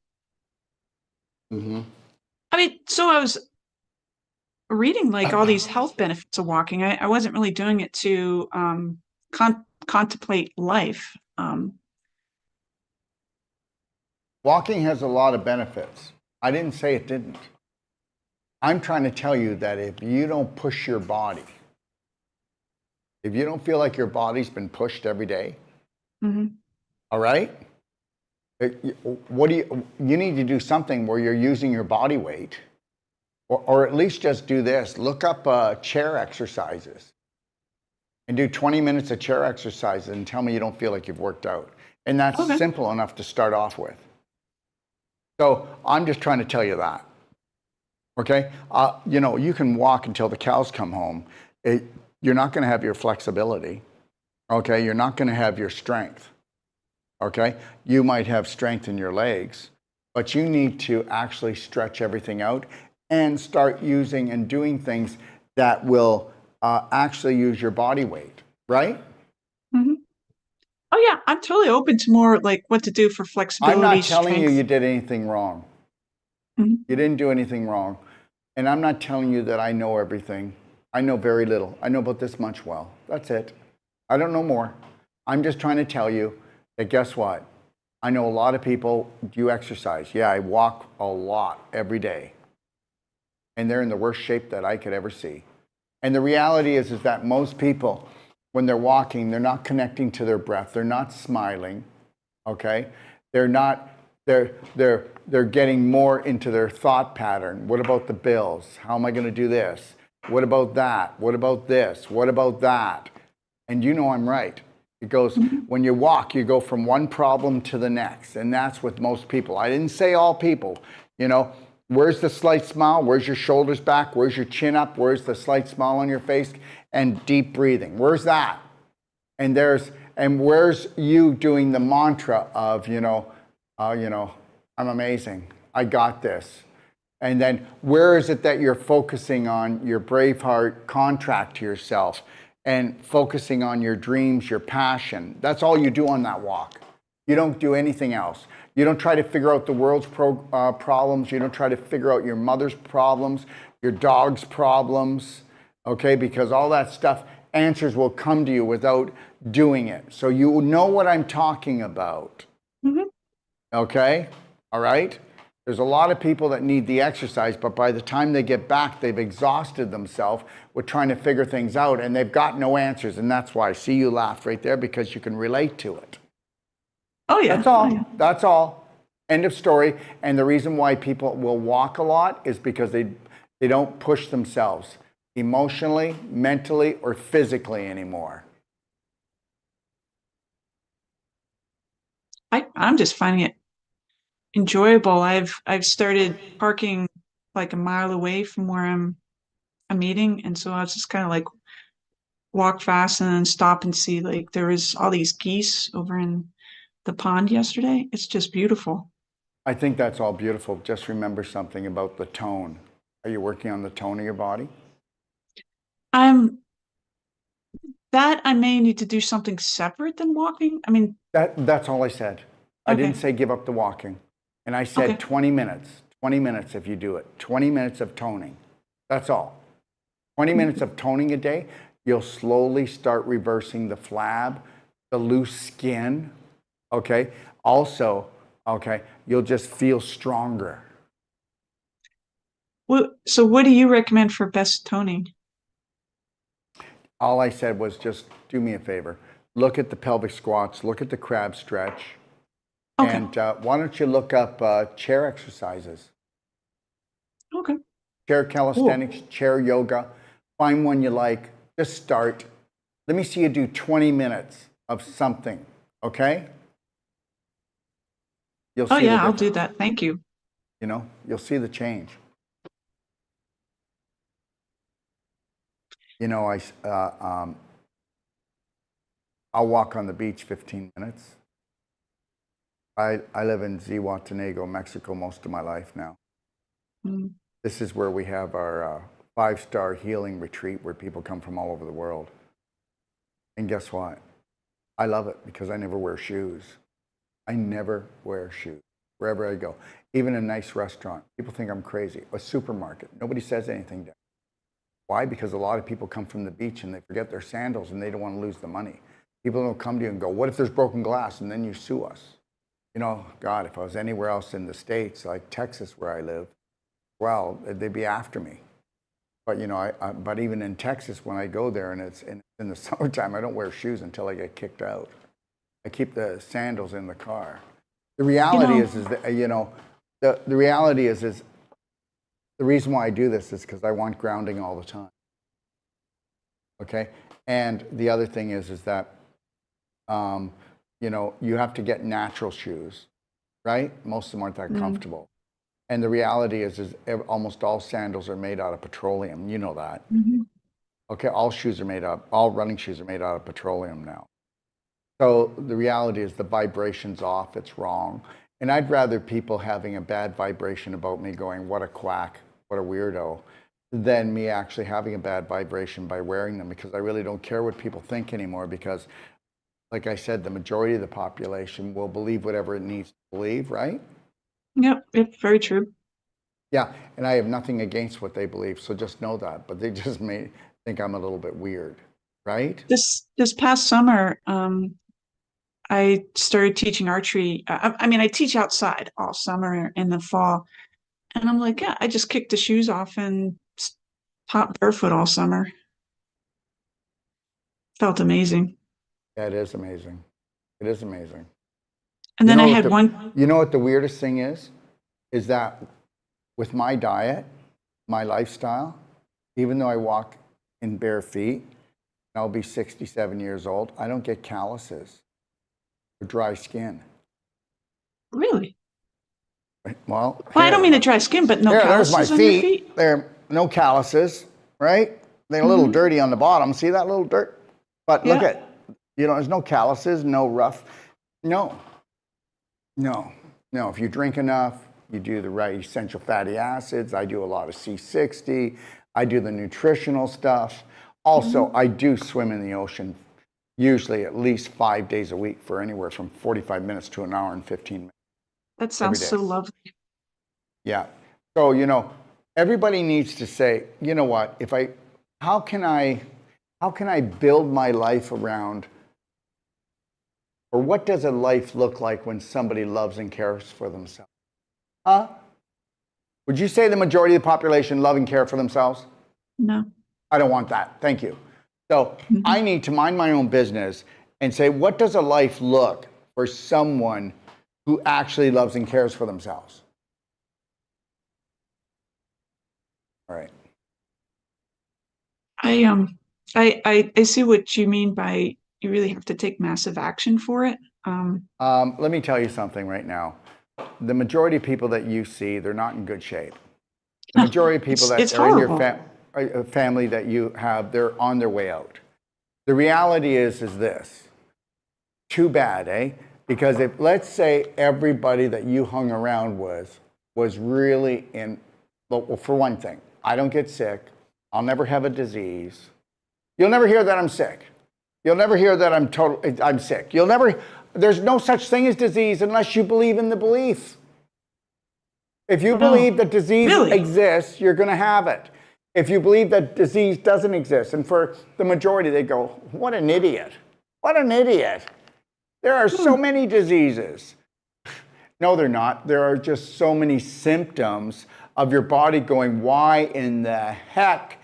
[SPEAKER 2] I mean, so I was reading like all these health benefits of walking. I wasn't really doing it to contemplate life.
[SPEAKER 1] Walking has a lot of benefits. I didn't say it didn't. I'm trying to tell you that if you don't push your body, if you don't feel like your body's been pushed every day,
[SPEAKER 2] Mm-hmm.
[SPEAKER 1] all right? What do you need to do something where you're using your body weight, or at least just do this. Look up chair exercises and do 20 minutes of chair exercises and tell me you don't feel like you've worked out. And that's
[SPEAKER 2] Okay.
[SPEAKER 1] simple enough to start off with. So I'm just trying to tell you that. Okay? You know, you can walk until the cows come home. You're not going to have your flexibility. Okay? You're not going to have your strength. Okay? You might have strength in your legs, but you need to actually stretch everything out and start using and doing things that will actually use your body weight, right?
[SPEAKER 2] Mm-hmm. Oh yeah, I'm totally open to more like what to do for
[SPEAKER 1] I'm
[SPEAKER 2] flexibility,
[SPEAKER 1] not telling you
[SPEAKER 2] strength.
[SPEAKER 1] you did anything wrong.
[SPEAKER 2] Mhm.
[SPEAKER 1] You didn't do anything wrong. And I'm not telling you that I know everything. I know very little. I know about this much well. That's it. I don't know more. I'm just trying to tell you that guess what? I know a lot of people do exercise. Yeah, I walk a lot every day. And they're in the worst shape that I could ever see. And the reality is that most people, when they're walking, they're not connecting to their breath. They're not smiling. Okay? They're not, they're getting more into their thought pattern. What about the bills? How am I going to do this? What about that? What about this? What about that? And you know I'm right. It goes,
[SPEAKER 2] Mhm.
[SPEAKER 1] when you walk, you go from one problem to the next. And that's with most people. I didn't say all people. You know, where's the slight smile? Where's your shoulders back? Where's your chin up? Where's the slight smile on your face? And deep breathing. Where's that? And where's you doing the mantra of, I'm amazing. I got this. And then where is it that you're focusing on your Braveheart contract to yourself and focusing on your dreams, your passion? That's all you do on that walk. You don't do anything else. You don't try to figure out the world's problems. You don't try to figure out your mother's problems, your dog's problems, okay? Because all that stuff, answers will come to you without doing it. So you know what I'm talking about,
[SPEAKER 2] Mhm.
[SPEAKER 1] okay? All right? There's a lot of people that need the exercise, but by the time they get back, they've exhausted themselves with trying to figure things out and they've got no answers. And that's why I see you laugh right there because you can relate to it.
[SPEAKER 2] Oh yeah.
[SPEAKER 1] That's
[SPEAKER 2] Oh yeah.
[SPEAKER 1] all. That's all. End of story. And the reason why people will walk a lot is because they don't push themselves emotionally, mentally, or physically anymore.
[SPEAKER 2] I'm just finding it enjoyable. I've started parking like a mile away from where I'm eating, and so I was just kind of like walk fast and then stop and see like there was all these geese over in the pond yesterday. It's just beautiful.
[SPEAKER 1] I think that's all beautiful. Just remember something about the tone. Are you working on the tone of your body?
[SPEAKER 2] I'm that I may need to do something separate than walking. I mean,
[SPEAKER 1] That's all I said. I didn't
[SPEAKER 2] okay,
[SPEAKER 1] say give up the walking. And I said
[SPEAKER 2] okay.
[SPEAKER 1] 20 minutes. 20 minutes if you do it. 20 minutes of toning. That's all. 20 minutes of toning a day, you'll slowly start reversing the flab, the loose skin, okay? Also, okay, you'll just feel stronger.
[SPEAKER 2] Well, so what do you recommend for best toning?
[SPEAKER 1] All I said was just do me a favor. Look at the pelvic squats, look at the crab stretch,
[SPEAKER 2] Okay,
[SPEAKER 1] and why don't you look up chair exercises,
[SPEAKER 2] okay,
[SPEAKER 1] chair
[SPEAKER 2] cool.
[SPEAKER 1] calisthenics, chair yoga. Find one you like. Just start. Let me see you do 20 minutes of something, okay? You'll
[SPEAKER 2] Oh
[SPEAKER 1] see the
[SPEAKER 2] yeah, I'll do
[SPEAKER 1] difference.
[SPEAKER 2] that. Thank you.
[SPEAKER 1] You'll see the change. You know, I'll walk on the beach 15 minutes. I live in Zihuatanejo, Mexico, most of my life now.
[SPEAKER 2] Mm.
[SPEAKER 1] This is where we have our five-star healing retreat where people come from all over the world. And guess what? I love it because I never wear shoes. I never wear shoes. wherever I go. Even a nice restaurant. People think I'm crazy. A supermarket. Nobody says anything to me. Why? Because a lot of people come from the beach and they forget their sandals and they don't want to lose the money. People don't come to you and go, what if there's broken glass? And then you sue us. You know, God, if I was anywhere else in the States, like Texas where I live, well, they'd be after me. But, you know, but even in Texas, when I go there and it's in the summertime, I don't wear shoes until I get kicked out. I keep the sandals in the car. The reality is that, you know, the reality is the reason why I do this is because I want grounding all the time. Okay? And the other thing is that, you know, you have to get natural shoes, right? Most of them aren't that comfortable. And the reality is almost all sandals are made out of petroleum. You know that. Okay, all running shoes are made out of petroleum now. So the reality is the vibration's off, it's wrong. And I'd rather people having a bad vibration about me going, what a quack, what a weirdo, than me actually having a bad vibration by wearing them, because I really don't care what people think anymore, because like I said, the majority of the population will believe whatever it needs to believe, right?
[SPEAKER 2] Yep, it's very true.
[SPEAKER 1] Yeah, and I have nothing against what they believe, so just know that. But they just may think I'm a little bit weird, right?
[SPEAKER 2] This past summer, I started teaching archery. I mean, I teach outside all summer in the fall, and I'm like, yeah, I just kicked the shoes off and taught barefoot all summer. Felt amazing.
[SPEAKER 1] Yeah, it is amazing. It is amazing.
[SPEAKER 2] And
[SPEAKER 1] You
[SPEAKER 2] then
[SPEAKER 1] know
[SPEAKER 2] I
[SPEAKER 1] what
[SPEAKER 2] had one.
[SPEAKER 1] you know what the weirdest thing is? Is that with my diet, my lifestyle, even though I walk in bare feet, and I'll be 67 years old, I don't get calluses or dry skin.
[SPEAKER 2] Really?
[SPEAKER 1] Well,
[SPEAKER 2] Well, I don't mean
[SPEAKER 1] here,
[SPEAKER 2] to dry skin, but no
[SPEAKER 1] there's my
[SPEAKER 2] calluses on your
[SPEAKER 1] feet.
[SPEAKER 2] feet.
[SPEAKER 1] There are no calluses, right? They're a little dirty on the bottom. See that little dirt? But look
[SPEAKER 2] Yeah.
[SPEAKER 1] at, you know, there's no calluses, no rough. No. If you drink enough, you do the right essential fatty acids. I do a lot of C60. I do the nutritional stuff. Also, I do swim in the ocean, usually at least 5 days a week for anywhere from 45 minutes to an hour and 15 minutes.
[SPEAKER 2] That sounds so lovely.
[SPEAKER 1] Yeah. So, you know, everybody needs to say, you know what, how can I build my life around, or what does a life look like when somebody loves and cares for themselves? Huh? Would you say the majority of the population love and care for themselves?
[SPEAKER 2] No.
[SPEAKER 1] I don't want that. Thank you. So I need to mind my own business and say, what does a life look for someone who actually loves and cares for themselves? All right.
[SPEAKER 2] I see what you mean by you really have to take massive action for it.
[SPEAKER 1] Let me tell you something right now. The majority of people that you see, they're not in good shape. The majority of people that
[SPEAKER 2] It's
[SPEAKER 1] are in your
[SPEAKER 2] horrible.
[SPEAKER 1] family that you have, they're on their way out. The reality is this. Too bad, eh? Because if, let's say, everybody that you hung around with was really in, well, for one thing, I don't get sick. I'll never have a disease. You'll never hear that I'm sick. You'll never hear that I'm sick. There's no such thing as disease unless you believe in the belief. If you believe that disease exists, you're going to have it. If you believe that disease doesn't exist, and for the majority, they go, what an idiot. What an idiot. There are so many diseases. No, they're not. There are just so many symptoms of your body going, why in the heck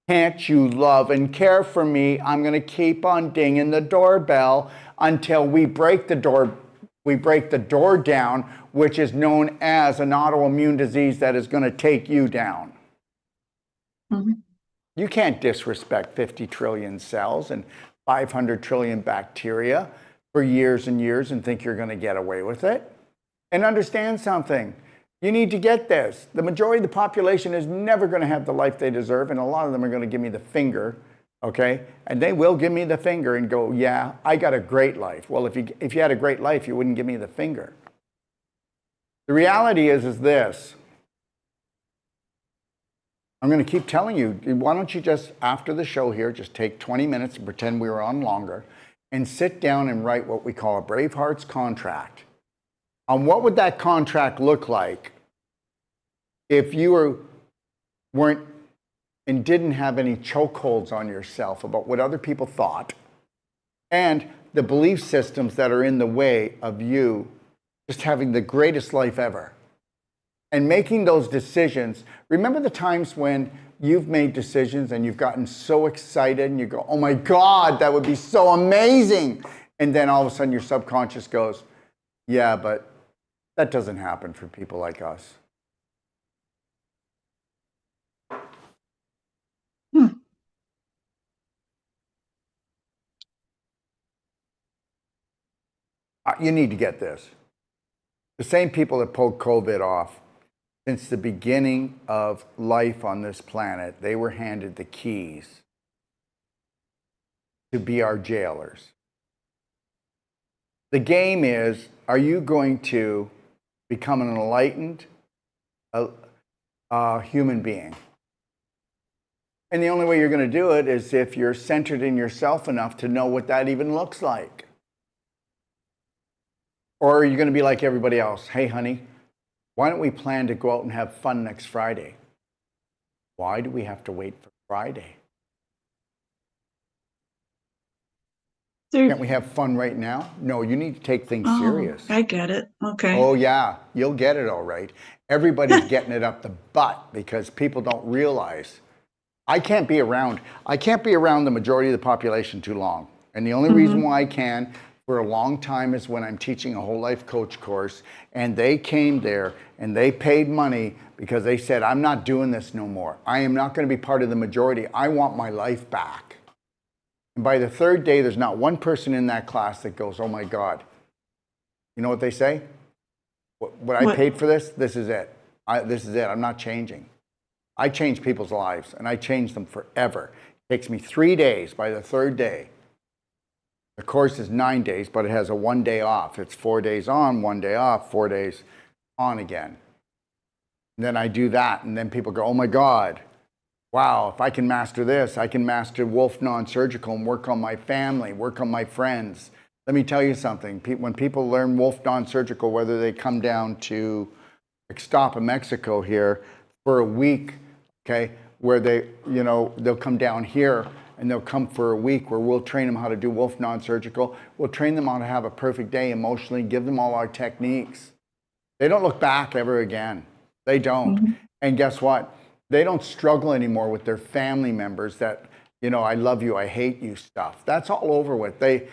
[SPEAKER 1] can't you love and care for me? I'm going to keep on dinging the doorbell until we break the door down, which is known as an autoimmune disease that is going to take you down. You can't disrespect 50 trillion cells and 500 trillion bacteria for years and years and think you're going to get away with it. And understand something. You need to get this. The majority of the population is never going to have the life they deserve, and a lot of them are going to give me the finger, okay? And they will give me the finger and go, yeah, I got a great life. Well, if you had a great life, you wouldn't give me the finger. The reality is this. I'm going to keep telling you, why don't you just, after the show here, just take 20 minutes and pretend we were on longer and sit down and write what we call a Braveheart's contract. what would that contract look like if you weren't and didn't have any chokeholds on yourself about what other people thought and the belief systems that are in the way of you just having the greatest life ever and making those decisions? Remember the times when you've made decisions and you've gotten so excited and you go, oh my God, that would be so amazing. And then all of a sudden your subconscious goes, yeah, but that doesn't happen for people like us. You need to get this. The same people that pulled COVID off, since the beginning of life on this planet, they were handed the keys to be our jailers. The game is, are you going to become an enlightened human being? And the only way you're going to do it is if you're centered in yourself enough to know what that even looks like. Or are you going to be like everybody else? Hey, honey, why don't we plan to go out and have fun next Friday? Why do we have to wait for Friday? Can't we have fun right now? No, you need to take things serious.
[SPEAKER 2] I get it. Okay.
[SPEAKER 1] Oh, yeah, you'll get it all right. Everybody's getting it up the butt because people don't realize. I can't be around the majority of the population too long. And the only reason why I can for a long time is when I'm teaching a whole life coach course and they came there and they paid money because they said, I'm not doing this no more. I am not going to be part of the majority. I want my life back. And by the third day, there's not one person in that class that goes, oh my God. You know what they say? What I paid for this, this is it. This is it. I'm not changing. I change people's lives and I change them forever. It takes me 3 days. By the third day, the course is 9 days, but it has a 1 day off. It's 4 days on, 1 day off, 4 days on again. And then I do that, and then people go, oh my God, wow, if I can master this, I can master Wolf Non-Surgical and work on my family, work on my friends. Let me tell you something. When people learn Wolf Non-Surgical, whether they come down to Ixtapa, Mexico here for a week, okay, where they'll come down here and they'll come for a week where we'll train them how to do Wolf Non-Surgical. We'll train them how to have a perfect day emotionally, give them all our techniques. They don't look back ever again. They don't. And guess what? They don't struggle anymore with their family members that, I love you, I hate you stuff. That's all over with. They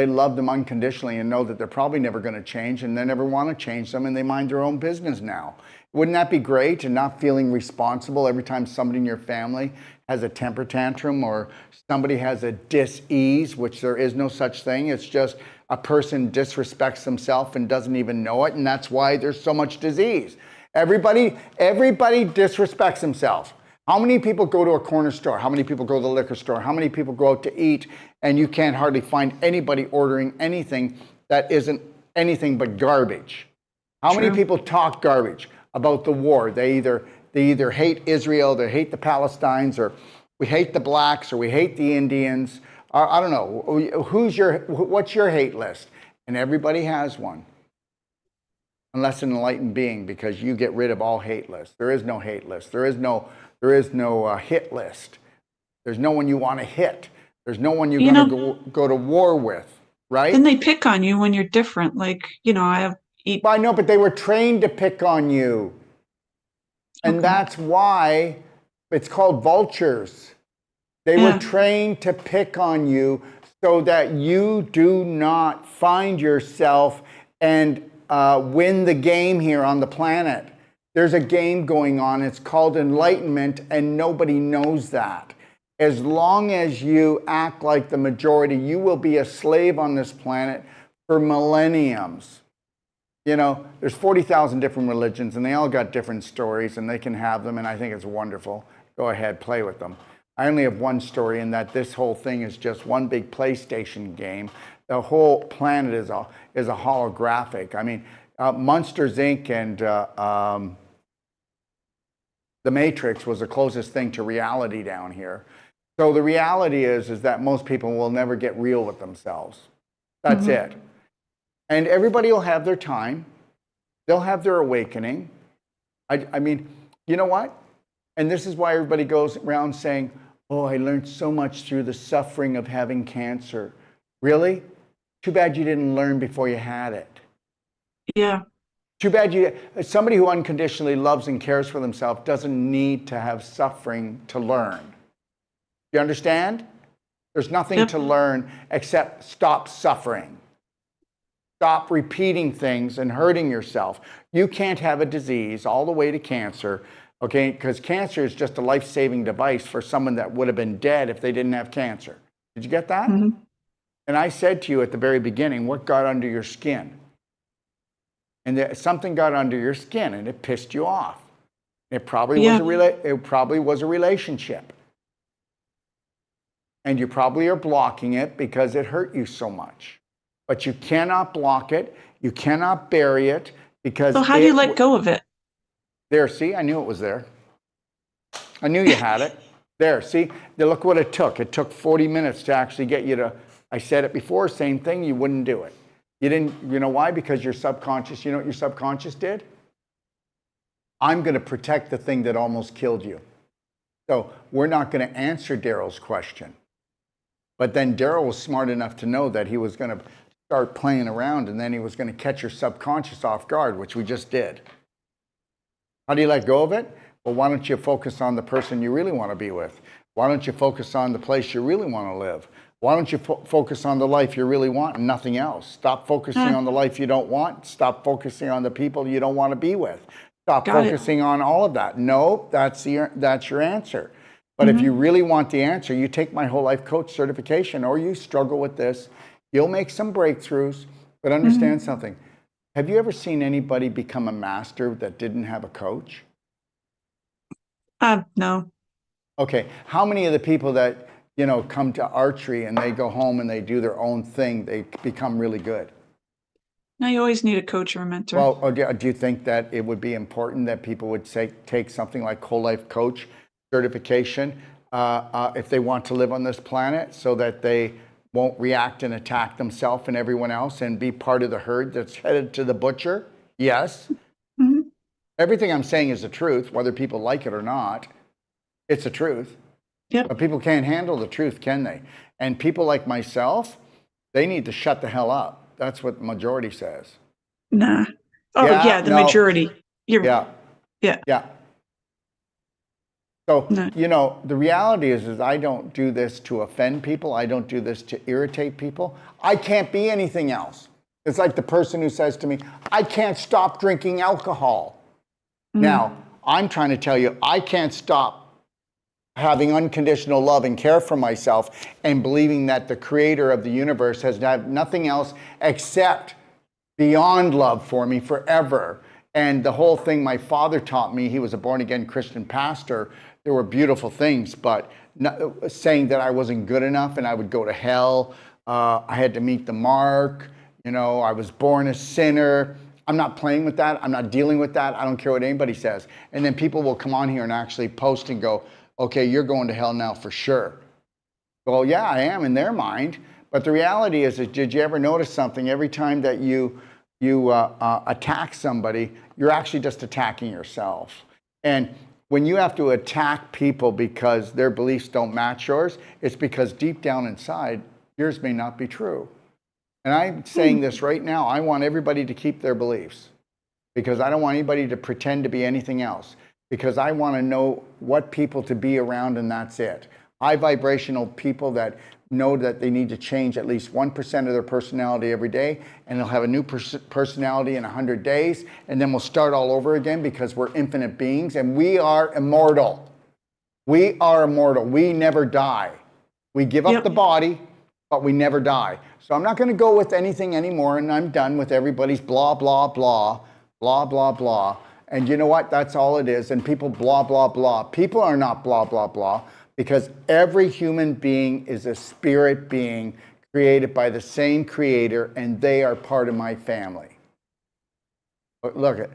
[SPEAKER 1] love them unconditionally and know that they're probably never going to change and they never want to change them and they mind their own business now. Wouldn't that be great? And not feeling responsible every time somebody in your family has a temper tantrum or somebody has a dis-ease, which there is no such thing. It's just a person disrespects themselves and doesn't even know it. And that's why there's so much disease. Everybody disrespects themselves. How many people go to a corner store? How many people go to the liquor store? How many people go out to eat and you can't hardly find anybody ordering anything that isn't anything but garbage? How many people talk garbage about the war? They either hate Israel, they hate the Palestinians, or we hate the blacks, or we hate the Indians. Or, I don't know. What's your hate list? And everybody has one. Unless an enlightened being, because you get rid of all hate lists. There is no hate list. There is no hit list. There's no one you want to hit. There's no one you're going to go to war with, right?
[SPEAKER 2] Then they pick on you when you're different. Like, I have eat.
[SPEAKER 1] I know, but they were trained to pick on you. And that's why it's called vultures. They were trained to pick on you so that you do not find yourself and win the game here on the planet. There's a game going on. It's called enlightenment, and nobody knows that. As long as you act like the majority, you will be a slave on this planet for millenniums. There's 40,000 different religions, and they all got different stories, and they can have them, and I think it's wonderful. Go ahead, play with them. I only have one story in that this whole thing is just one big PlayStation game. The whole planet is a holographic. I mean, Monsters, Inc. and The Matrix was the closest thing to reality down here. So the reality is that most people will never get real with themselves. That's it. And everybody will have their time. They'll have their awakening. I mean, you know what? And this is why everybody goes around saying, oh, I learned so much through the suffering of having cancer. Really? Too bad you didn't learn before you had it.
[SPEAKER 2] Yeah.
[SPEAKER 1] Too bad somebody who unconditionally loves and cares for themselves doesn't need to have suffering to learn. You understand? There's nothing
[SPEAKER 2] Yep.
[SPEAKER 1] to learn except stop suffering. Stop repeating things and hurting yourself. You can't have a disease all the way to cancer, okay? Because cancer is just a life-saving device for someone that would have been dead if they didn't have cancer. Did you get that?
[SPEAKER 2] Mm-hmm.
[SPEAKER 1] And I said to you at the very beginning, what got under your skin? And something got under your skin and it pissed you off. It probably was a relationship. And you probably are blocking it because it hurt you so much. But you cannot block it. You cannot bury it because.
[SPEAKER 2] So how do you let go of it?
[SPEAKER 1] There, see, I knew it was there. I knew you had it. There, see, look what it took. It took 40 minutes to actually get you to. I said it before, same thing. You wouldn't do it. You didn't. You know why? Because your subconscious. You know what your subconscious did? I'm going to protect the thing that almost killed you. So we're not going to answer Daryl's question. But then Daryl was smart enough to know that he was going to start playing around and then he was going to catch your subconscious off guard, which we just did. How do you let go of it? Well, why don't you focus on the person you really want to be with? Why don't you focus on the place you really want to live? Why don't you focus on the life you really want and nothing else? Stop focusing on the life you don't want. Stop focusing on the people you don't want to be with. Stop focusing on all of that. No, that's your answer. But if you really want the answer, you take my whole life coach certification or you struggle with this. You'll make some breakthroughs, but understand something. Have you ever seen anybody become a master that didn't have a coach?
[SPEAKER 2] No.
[SPEAKER 1] Okay. How many of the people that, you know, come to archery and they go home and they do their own thing, they become really good?
[SPEAKER 2] Now you always need a coach or a mentor.
[SPEAKER 1] Well, do you think that it would be important that people would take something like whole life coach certification if they want to live on this planet so that they won't react and attack themselves and everyone else and be part of the herd that's headed to the butcher? Yes. Everything I'm saying is the truth, whether people like it or not. It's the truth.
[SPEAKER 2] Yep.
[SPEAKER 1] But people can't handle the truth, can they? And people like myself, they need to shut the hell up. That's what the majority says.
[SPEAKER 2] Nah. Oh, yeah, the majority.
[SPEAKER 1] Yeah. So,
[SPEAKER 2] No.
[SPEAKER 1] you know, the reality is I don't do this to offend people. I don't do this to irritate people. I can't be anything else. It's like the person who says to me, I can't stop drinking alcohol. Now, I'm trying to tell you, I can't stop having unconditional love and care for myself and believing that the creator of the universe has nothing else except beyond love for me forever. And the whole thing my father taught me, he was a born-again Christian pastor. There were beautiful things, but saying that I wasn't good enough and I would go to hell. I had to meet the mark. You know, I was born a sinner. I'm not playing with that. I'm not dealing with that. I don't care what anybody says. And then people will come on here and actually post and go, okay, you're going to hell now for sure. Well, yeah, I am in their mind. But the reality is, did you ever notice something? Every time that you attack somebody, you're actually just attacking yourself. And when you have to attack people because their beliefs don't match yours, it's because deep down inside, yours may not be true. And I'm saying this right now, I want everybody to keep their beliefs because I don't want anybody to pretend to be anything else because I want to know what people to be around and that's it. High vibrational people that know that they need to change at least 1% of their personality every day and they'll have a new personality in 100 days and then we'll start all over again because we're infinite beings and we are immortal. We are immortal. We never die. We give up the body, but we never die. So I'm not going to go with anything anymore and I'm done with everybody's blah, blah, blah, blah, blah, blah. And you know what? That's all it is. And people blah, blah, blah. People are not blah, blah, blah. Because every human being is a spirit being created by the same creator, and they are part of my family. But look,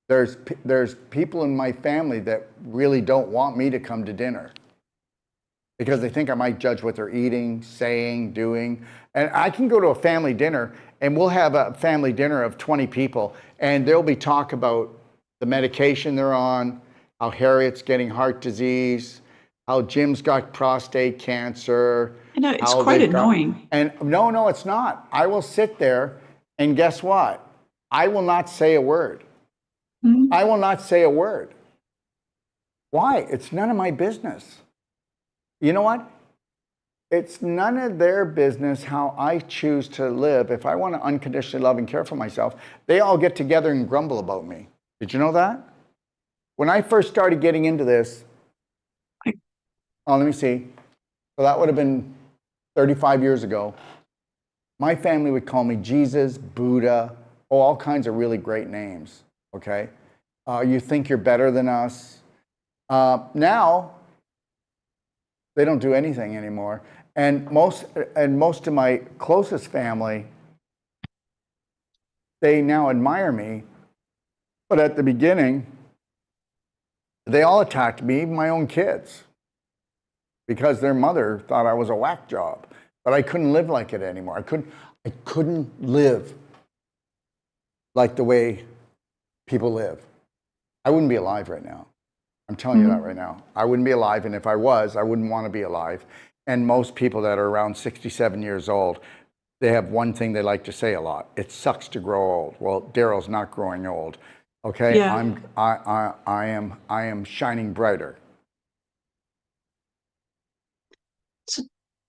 [SPEAKER 1] there's people in my family that really don't want me to come to dinner. because they think I might judge what they're eating, saying, doing. And I can go to a family dinner, and we'll have a family dinner of 20 people, and there'll be talk about the medication they're on, how Harriet's getting heart disease, how Jim's got prostate cancer.
[SPEAKER 2] I know it's
[SPEAKER 1] How
[SPEAKER 2] quite
[SPEAKER 1] they've got,
[SPEAKER 2] annoying.
[SPEAKER 1] and no, it's not. I will sit there, and guess what? I will not say a word.
[SPEAKER 2] Mhm.
[SPEAKER 1] I will not say a word. Why? It's none of my business. You know what? It's none of their business how I choose to live. If I want to unconditionally love and care for myself, they all get together and grumble about me. Did you know that? When I first started getting into this,
[SPEAKER 2] I-
[SPEAKER 1] let me see. So that would have been 35 years ago. My family would call me Jesus, Buddha, all kinds of really great names, okay? You think you're better than us. Now, they don't do anything anymore. And most of my closest family, they now admire me. But at the beginning, they all attacked me, even my own kids, because their mother thought I was a whack job. But I couldn't live like it anymore. I couldn't live like the way people live. I wouldn't be alive right now. I'm telling you that right now. I wouldn't be alive, and if I was, I wouldn't want to be alive. And most people that are around 67 years old, they have one thing they like to say a lot. It sucks to grow old. Well, Daryl's not growing old. Okay?
[SPEAKER 2] Yeah.
[SPEAKER 1] I am shining brighter.
[SPEAKER 2] So,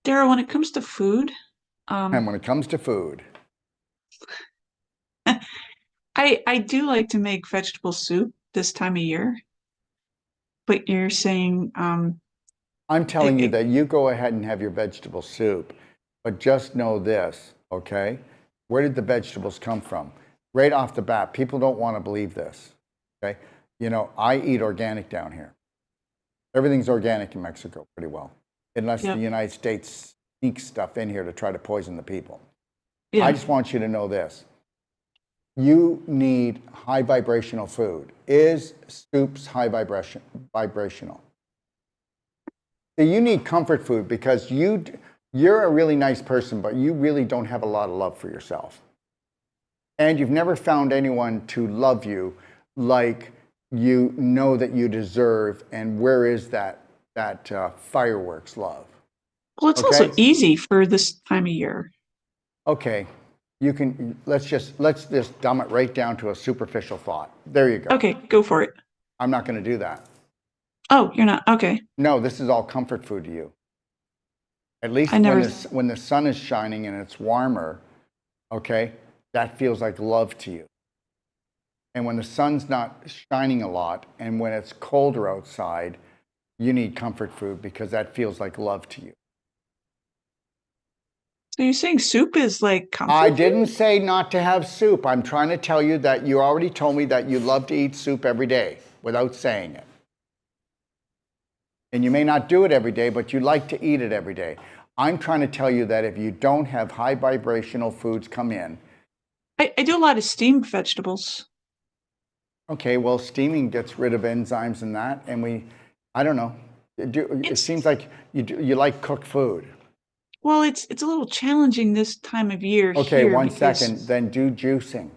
[SPEAKER 2] Daryl, when it comes to food,
[SPEAKER 1] And when it comes to food,
[SPEAKER 2] I do like to make vegetable soup this time of year. But you're saying,
[SPEAKER 1] I'm telling you
[SPEAKER 2] it,
[SPEAKER 1] that you go ahead and have your vegetable soup, but just know this, okay? Where did the vegetables come from? Right off the bat, people don't want to believe this, okay? You know, I eat organic down here. Everything's organic in Mexico pretty well, unless the
[SPEAKER 2] yep,
[SPEAKER 1] United States sneaks stuff in here to try to poison the people. I
[SPEAKER 2] yeah.
[SPEAKER 1] just want you to know this. You need high vibrational food. Is soups high vibrational? So you need comfort food because you're a really nice person, but you really don't have a lot of love for yourself. And you've never found anyone to love you like you know that you deserve. And where is that fireworks love?
[SPEAKER 2] Well, it's
[SPEAKER 1] Okay?
[SPEAKER 2] also easy for this time of year.
[SPEAKER 1] Okay. You can let's just dumb it right down to a superficial thought. There you go.
[SPEAKER 2] Okay, go for it.
[SPEAKER 1] I'm not going to do that.
[SPEAKER 2] Oh, you're not. Okay.
[SPEAKER 1] No, this is all comfort food to you. At
[SPEAKER 2] I
[SPEAKER 1] least
[SPEAKER 2] never,
[SPEAKER 1] when the sun is shining and it's warmer, okay, that feels like love to you. And when the sun's not shining a lot and when it's colder outside, you need comfort food because that feels like love to you.
[SPEAKER 2] so you're saying soup is like
[SPEAKER 1] I
[SPEAKER 2] comfort
[SPEAKER 1] didn't
[SPEAKER 2] food?
[SPEAKER 1] say not to have soup. I'm trying to tell you that you already told me that you love to eat soup every day without saying it. And you may not do it every day, but you like to eat it every day. I'm trying to tell you that if you don't have high vibrational foods come in,
[SPEAKER 2] I do a lot of steamed vegetables.
[SPEAKER 1] okay, well, steaming gets rid of enzymes and that, and I don't know. It
[SPEAKER 2] It's
[SPEAKER 1] seems like you like cooked food.
[SPEAKER 2] well, it's a little challenging this time of year
[SPEAKER 1] Okay,
[SPEAKER 2] here
[SPEAKER 1] one second,
[SPEAKER 2] because
[SPEAKER 1] then do juicing.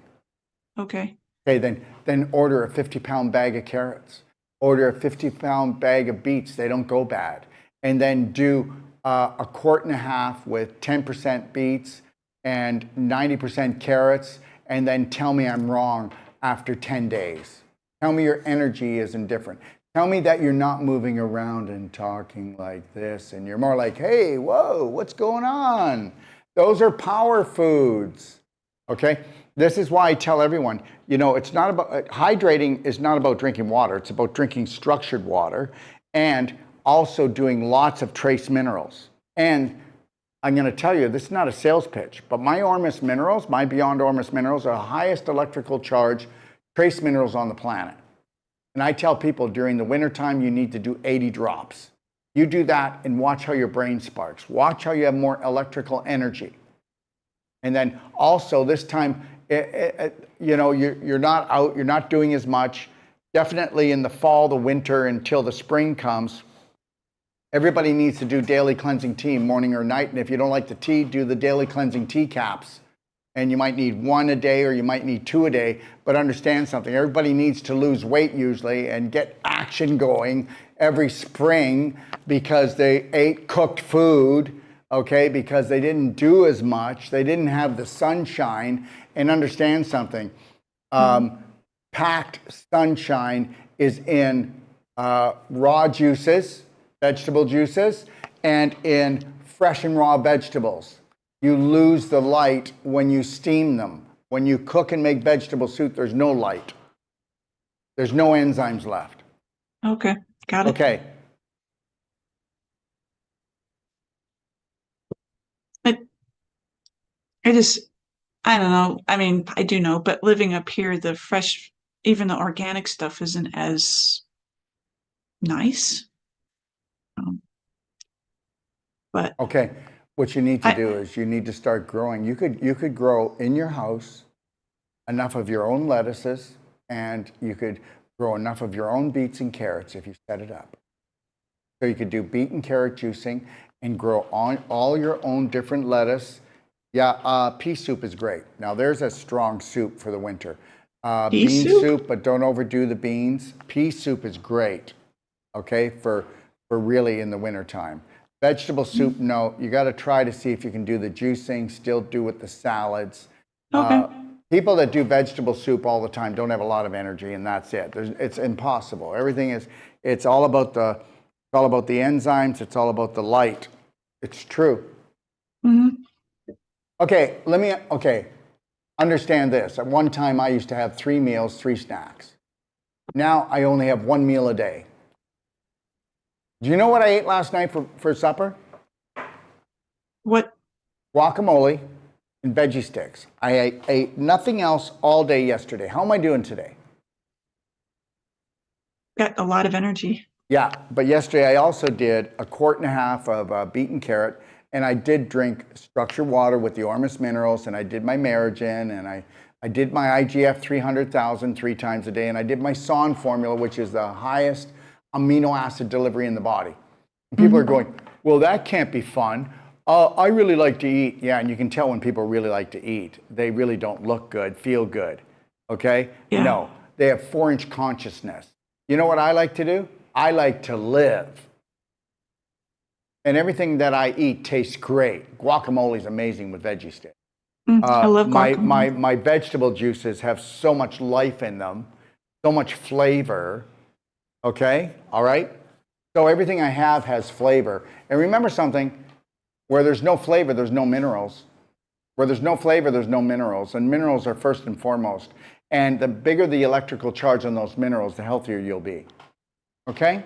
[SPEAKER 2] okay.
[SPEAKER 1] Okay, then order a 50-pound bag of carrots. Order a 50-pound bag of beets. They don't go bad. And then do a quart and a half with 10% beets and 90% carrots, and then tell me I'm wrong after 10 days. Tell me your energy isn't different. Tell me that you're not moving around and talking like this, and you're more like, hey, whoa, what's going on? Those are power foods, okay? This is why I tell everyone, you know, it's not about, hydrating is not about drinking water. It's about drinking structured water and also doing lots of trace minerals. And I'm going to tell you, this is not a sales pitch, but my Ormus minerals, my Beyond Ormus minerals are the highest electrical charge trace minerals on the planet. And I tell people during the wintertime, you need to do 80 drops. You do that and watch how your brain sparks. Watch how you have more electrical energy. And then also this time, you know, you're not out, you're not doing as much. Definitely in the fall, the winter, until the spring comes, Everybody needs to do daily cleansing tea, morning or night. And if you don't like the tea, do the daily cleansing tea caps. And you might need 1 a day or you might need 2 a day. But understand something, everybody needs to lose weight usually and get action going every spring because they ate cooked food, okay, because they didn't do as much. They didn't have the sunshine. And understand something, packed sunshine is in raw juices, vegetable juices, and in fresh and raw vegetables. You lose the light when you steam them. When you cook and make vegetable soup, there's no light. There's no enzymes left.
[SPEAKER 2] Okay, got it.
[SPEAKER 1] Okay.
[SPEAKER 2] I just, I don't know. I mean, I do know, but living up here, the fresh, even the organic stuff isn't as nice. But
[SPEAKER 1] Okay. What you need to
[SPEAKER 2] I,
[SPEAKER 1] do is you need to start growing. You could grow in your house enough of your own lettuces, and you could grow enough of your own beets and carrots if you set it up. So you could do beet and carrot juicing and grow on all your own different lettuce. Yeah, pea soup is great. Now there's a strong soup for the winter.
[SPEAKER 2] pea
[SPEAKER 1] Bean
[SPEAKER 2] soup?
[SPEAKER 1] soup, but don't overdo the beans. Pea soup is great, okay, for really in the wintertime. Vegetable soup, no. You got to try to see if you can do the juicing, still do with the salads.
[SPEAKER 2] Okay.
[SPEAKER 1] People that do vegetable soup all the time don't have a lot of energy, and that's it. It's impossible. Everything is, it's all about the enzymes. It's all about the light. It's true.
[SPEAKER 2] Mm-hmm.
[SPEAKER 1] Okay, understand this. At one time, I used to have 3 meals, 3 snacks. Now I only have 1 meal a day. Do you know what I ate last night for supper?
[SPEAKER 2] What?
[SPEAKER 1] Guacamole and veggie sticks. I ate nothing else all day yesterday. How am I doing today?
[SPEAKER 2] Got a lot of energy.
[SPEAKER 1] Yeah, but yesterday I also did a 1.5 quart of beet and carrot, and I did drink structured water with the Ormus minerals, and I did my Merigen, and I did my IGF 300,000 3 times a day, and I did my SON formula, which is the highest amino acid delivery in the body. And people are going, well, that can't be fun. I really like to eat. Yeah, and you can tell when people really like to eat. They really don't look good, feel good, okay?
[SPEAKER 2] Yeah.
[SPEAKER 1] No, they have 4-inch consciousness. You know what I like to do? I like to live. And everything that I eat tastes great. Guacamole is amazing with veggie sticks.
[SPEAKER 2] I love guacamole.
[SPEAKER 1] My vegetable juices have so much life in them, so much flavor. Okay? All right? So everything I have has flavor. And remember something, where there's no flavor, there's no minerals. Where there's no flavor, there's no minerals. And minerals are first and foremost. And the bigger the electrical charge on those minerals, the healthier you'll be. Okay?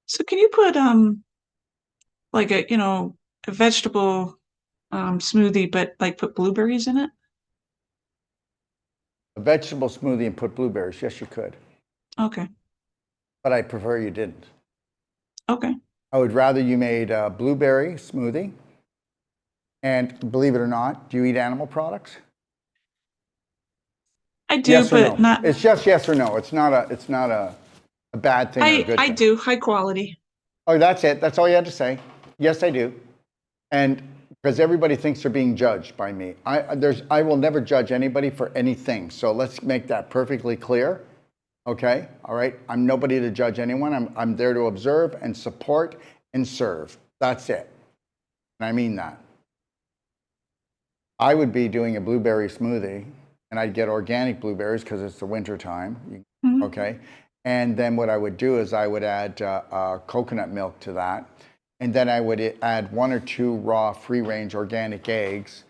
[SPEAKER 2] So can you put like a vegetable smoothie, but like put blueberries in it?
[SPEAKER 1] A vegetable smoothie and put blueberries, yes, you could.
[SPEAKER 2] Okay.
[SPEAKER 1] But I prefer you didn't.
[SPEAKER 2] Okay.
[SPEAKER 1] I would rather you made a blueberry smoothie. And believe it or not, do you eat animal products?
[SPEAKER 2] I do,
[SPEAKER 1] Yes or
[SPEAKER 2] but
[SPEAKER 1] no?
[SPEAKER 2] not.
[SPEAKER 1] It's just yes or no. It's not a bad thing or a good
[SPEAKER 2] I
[SPEAKER 1] thing.
[SPEAKER 2] do high quality.
[SPEAKER 1] Oh, that's it. That's all you had to say. Yes, I do. And because everybody thinks they're being judged by me. I will never judge anybody for anything. So let's make that perfectly clear. Okay? All right? I'm nobody to judge anyone. I'm there to observe and support and serve. That's it. And I mean that. I would be doing a blueberry smoothie, and I'd get organic blueberries because it's the winter time. Okay? And then what I would do is I would add coconut milk to that. And then I would add 1 or 2 raw free-range organic eggs.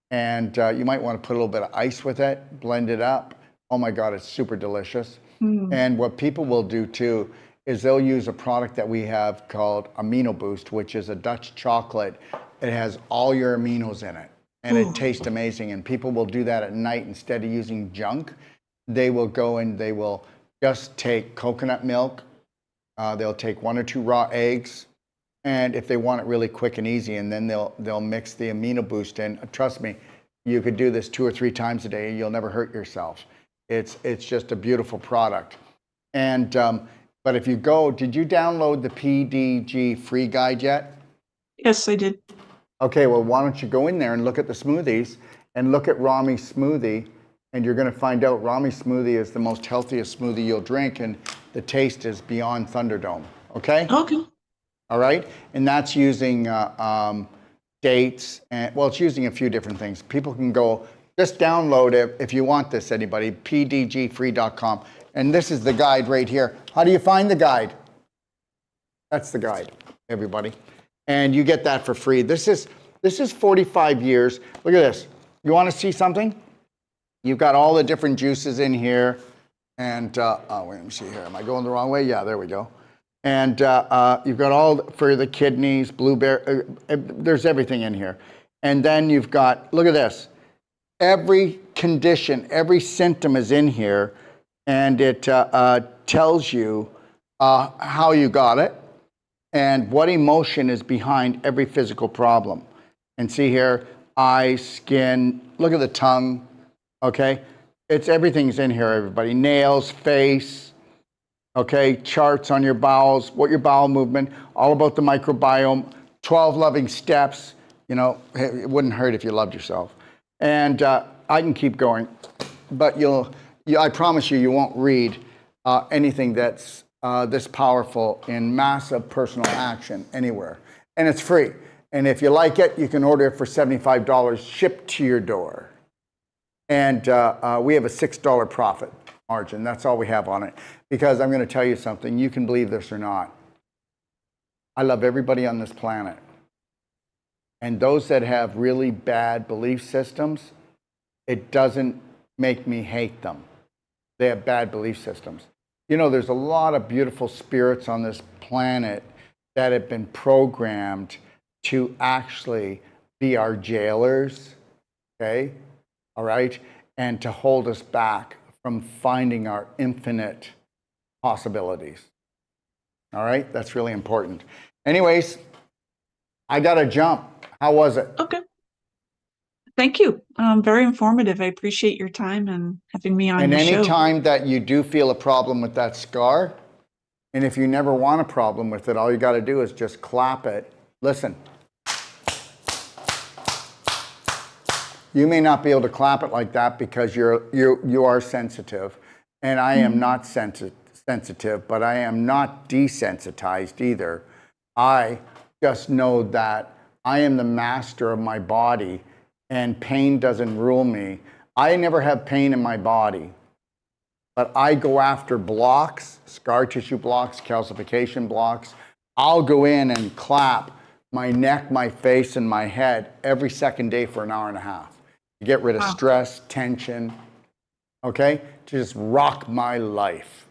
[SPEAKER 1] And you might want to put a little bit of ice with it, blend it up. Oh my God, it's super delicious. And what people will do too is they'll use a product that we have called Amino Boost, which is a Dutch chocolate. It has all your aminos in it. And it tastes amazing. And people will do that at night instead of using junk. They will go and they will just take coconut milk. They'll take 1 or 2 raw eggs. And if they want it really quick and easy, and then they'll mix the Amino Boost in. Trust me, you could do this 2 or 3 times a day. You'll never hurt yourself. It's just a beautiful product. And But if you go, did you download the PDG free guide yet?
[SPEAKER 2] Yes, I did.
[SPEAKER 1] Okay, well, why don't you go in there and look at the smoothies and look at Rami's smoothie, and you're going to find out Rami's smoothie is the most healthiest smoothie you'll drink, and the taste is beyond Thunderdome. Okay?
[SPEAKER 2] Okay.
[SPEAKER 1] All right? And that's using dates, and well, it's using a few different things. People can go, just download it if you want this, anybody, pdgfree.com. And this is the guide right here. How do you find the guide? That's the guide, everybody. And you get that for free. This is 45 years. Look at this. You want to see something? You've got all the different juices in here. And, wait, let me see here. Am I going the wrong way? Yeah, there we go. And you've got all for the kidneys, blueberry. There's everything in here. And then you've got, look at this. Every condition, every symptom is in here. And it tells you how you got it and what emotion is behind every physical problem. And see here, eyes, skin, look at the tongue, okay? Everything's in here, everybody. Nails, face, okay? Charts on your bowels, what your bowel movement, all about the microbiome, 12 loving steps. You know, it wouldn't hurt if you loved yourself. And I can keep going, but I promise you won't read anything that's this powerful in massive personal action anywhere. And it's free. And if you like it, you can order it for $75 shipped to your door. And we have a $6 profit margin. That's all we have on it. Because I'm going to tell you something. You can believe this or not. I love everybody on this planet. And those that have really bad belief systems, it doesn't make me hate them. They have bad belief systems. You know, there's a lot of beautiful spirits on this planet that have been programmed to actually be our jailers, okay? All right? And to hold us back from finding our infinite possibilities. All right? That's really important. Anyways, I got to jump. How was it?
[SPEAKER 2] Okay. Thank you. Very informative. I appreciate your time and having me on
[SPEAKER 1] And
[SPEAKER 2] your show.
[SPEAKER 1] any time that you do feel a problem with that scar, and if you never want a problem with it, all you got to do is just clap it. Listen. You may not be able to clap it like that because you are sensitive, and I am not sensitive, but I am not desensitized either. I just know that I am the master of my body, and pain doesn't rule me. I never have pain in my body, but I go after blocks, scar tissue blocks, calcification blocks. I'll go in and clap my neck, my face, and my head every second day for an hour and a half to get rid of stress, tension, okay? To just rock my life,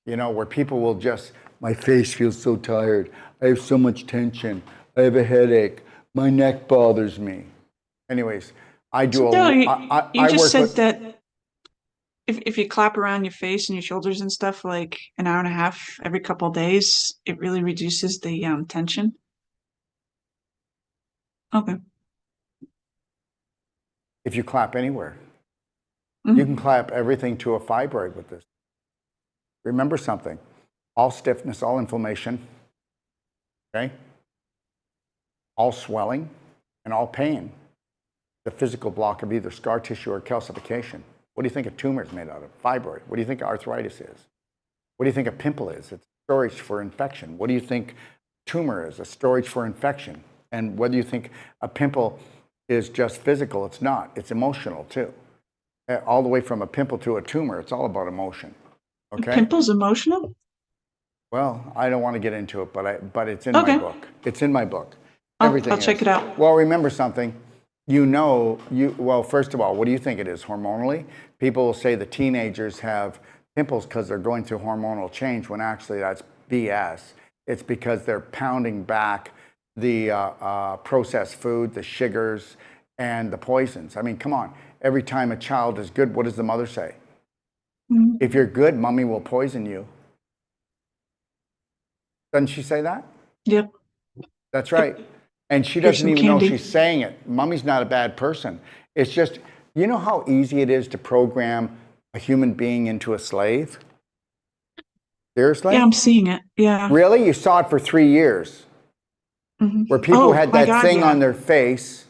[SPEAKER 1] you know, where people will just, my face feels so tired. I have so much tension. I have a headache. My neck bothers me. Anyways, I do
[SPEAKER 2] you just said that if you clap around your face and your shoulders and stuff like an hour and a half every couple of days, it really reduces the tension. Okay.
[SPEAKER 1] If you clap anywhere, you can clap everything to a fibroid with this. Remember something, all stiffness, all inflammation, okay? All swelling and all pain, the physical block of either scar tissue or calcification. What do you think a tumor is made out of? Fibroid. What do you think arthritis is? What do you think a pimple is? It's storage for infection. What do you think a tumor is? A storage for infection. And whether you think a pimple is just physical, it's not. It's emotional too. All the way from a pimple to a tumor, it's all about emotion. Okay?
[SPEAKER 2] A pimple's emotional?
[SPEAKER 1] Well, I don't want to get into it, but it's in my book. It's in my book. Everything
[SPEAKER 2] I'll check it out.
[SPEAKER 1] Well, remember something. Well, first of all, what do you think it is hormonally? People will say the teenagers have pimples because they're going through hormonal change when actually that's BS. It's because they're pounding back the processed food, the sugars, and the poisons. I mean, come on. Every time a child is good, what does the mother say? If you're good, mommy will poison you. Doesn't she say that?
[SPEAKER 2] Yep.
[SPEAKER 1] That's right. And she doesn't even know she's saying it. Mommy's not a bad person. It's just, you know how easy it is to program a human being into a slave? Seriously?
[SPEAKER 2] Yeah, I'm seeing it. Yeah.
[SPEAKER 1] Really? You saw it for 3 years, where people
[SPEAKER 2] Oh
[SPEAKER 1] had
[SPEAKER 2] my
[SPEAKER 1] that
[SPEAKER 2] God,
[SPEAKER 1] thing
[SPEAKER 2] yeah.
[SPEAKER 1] on their face,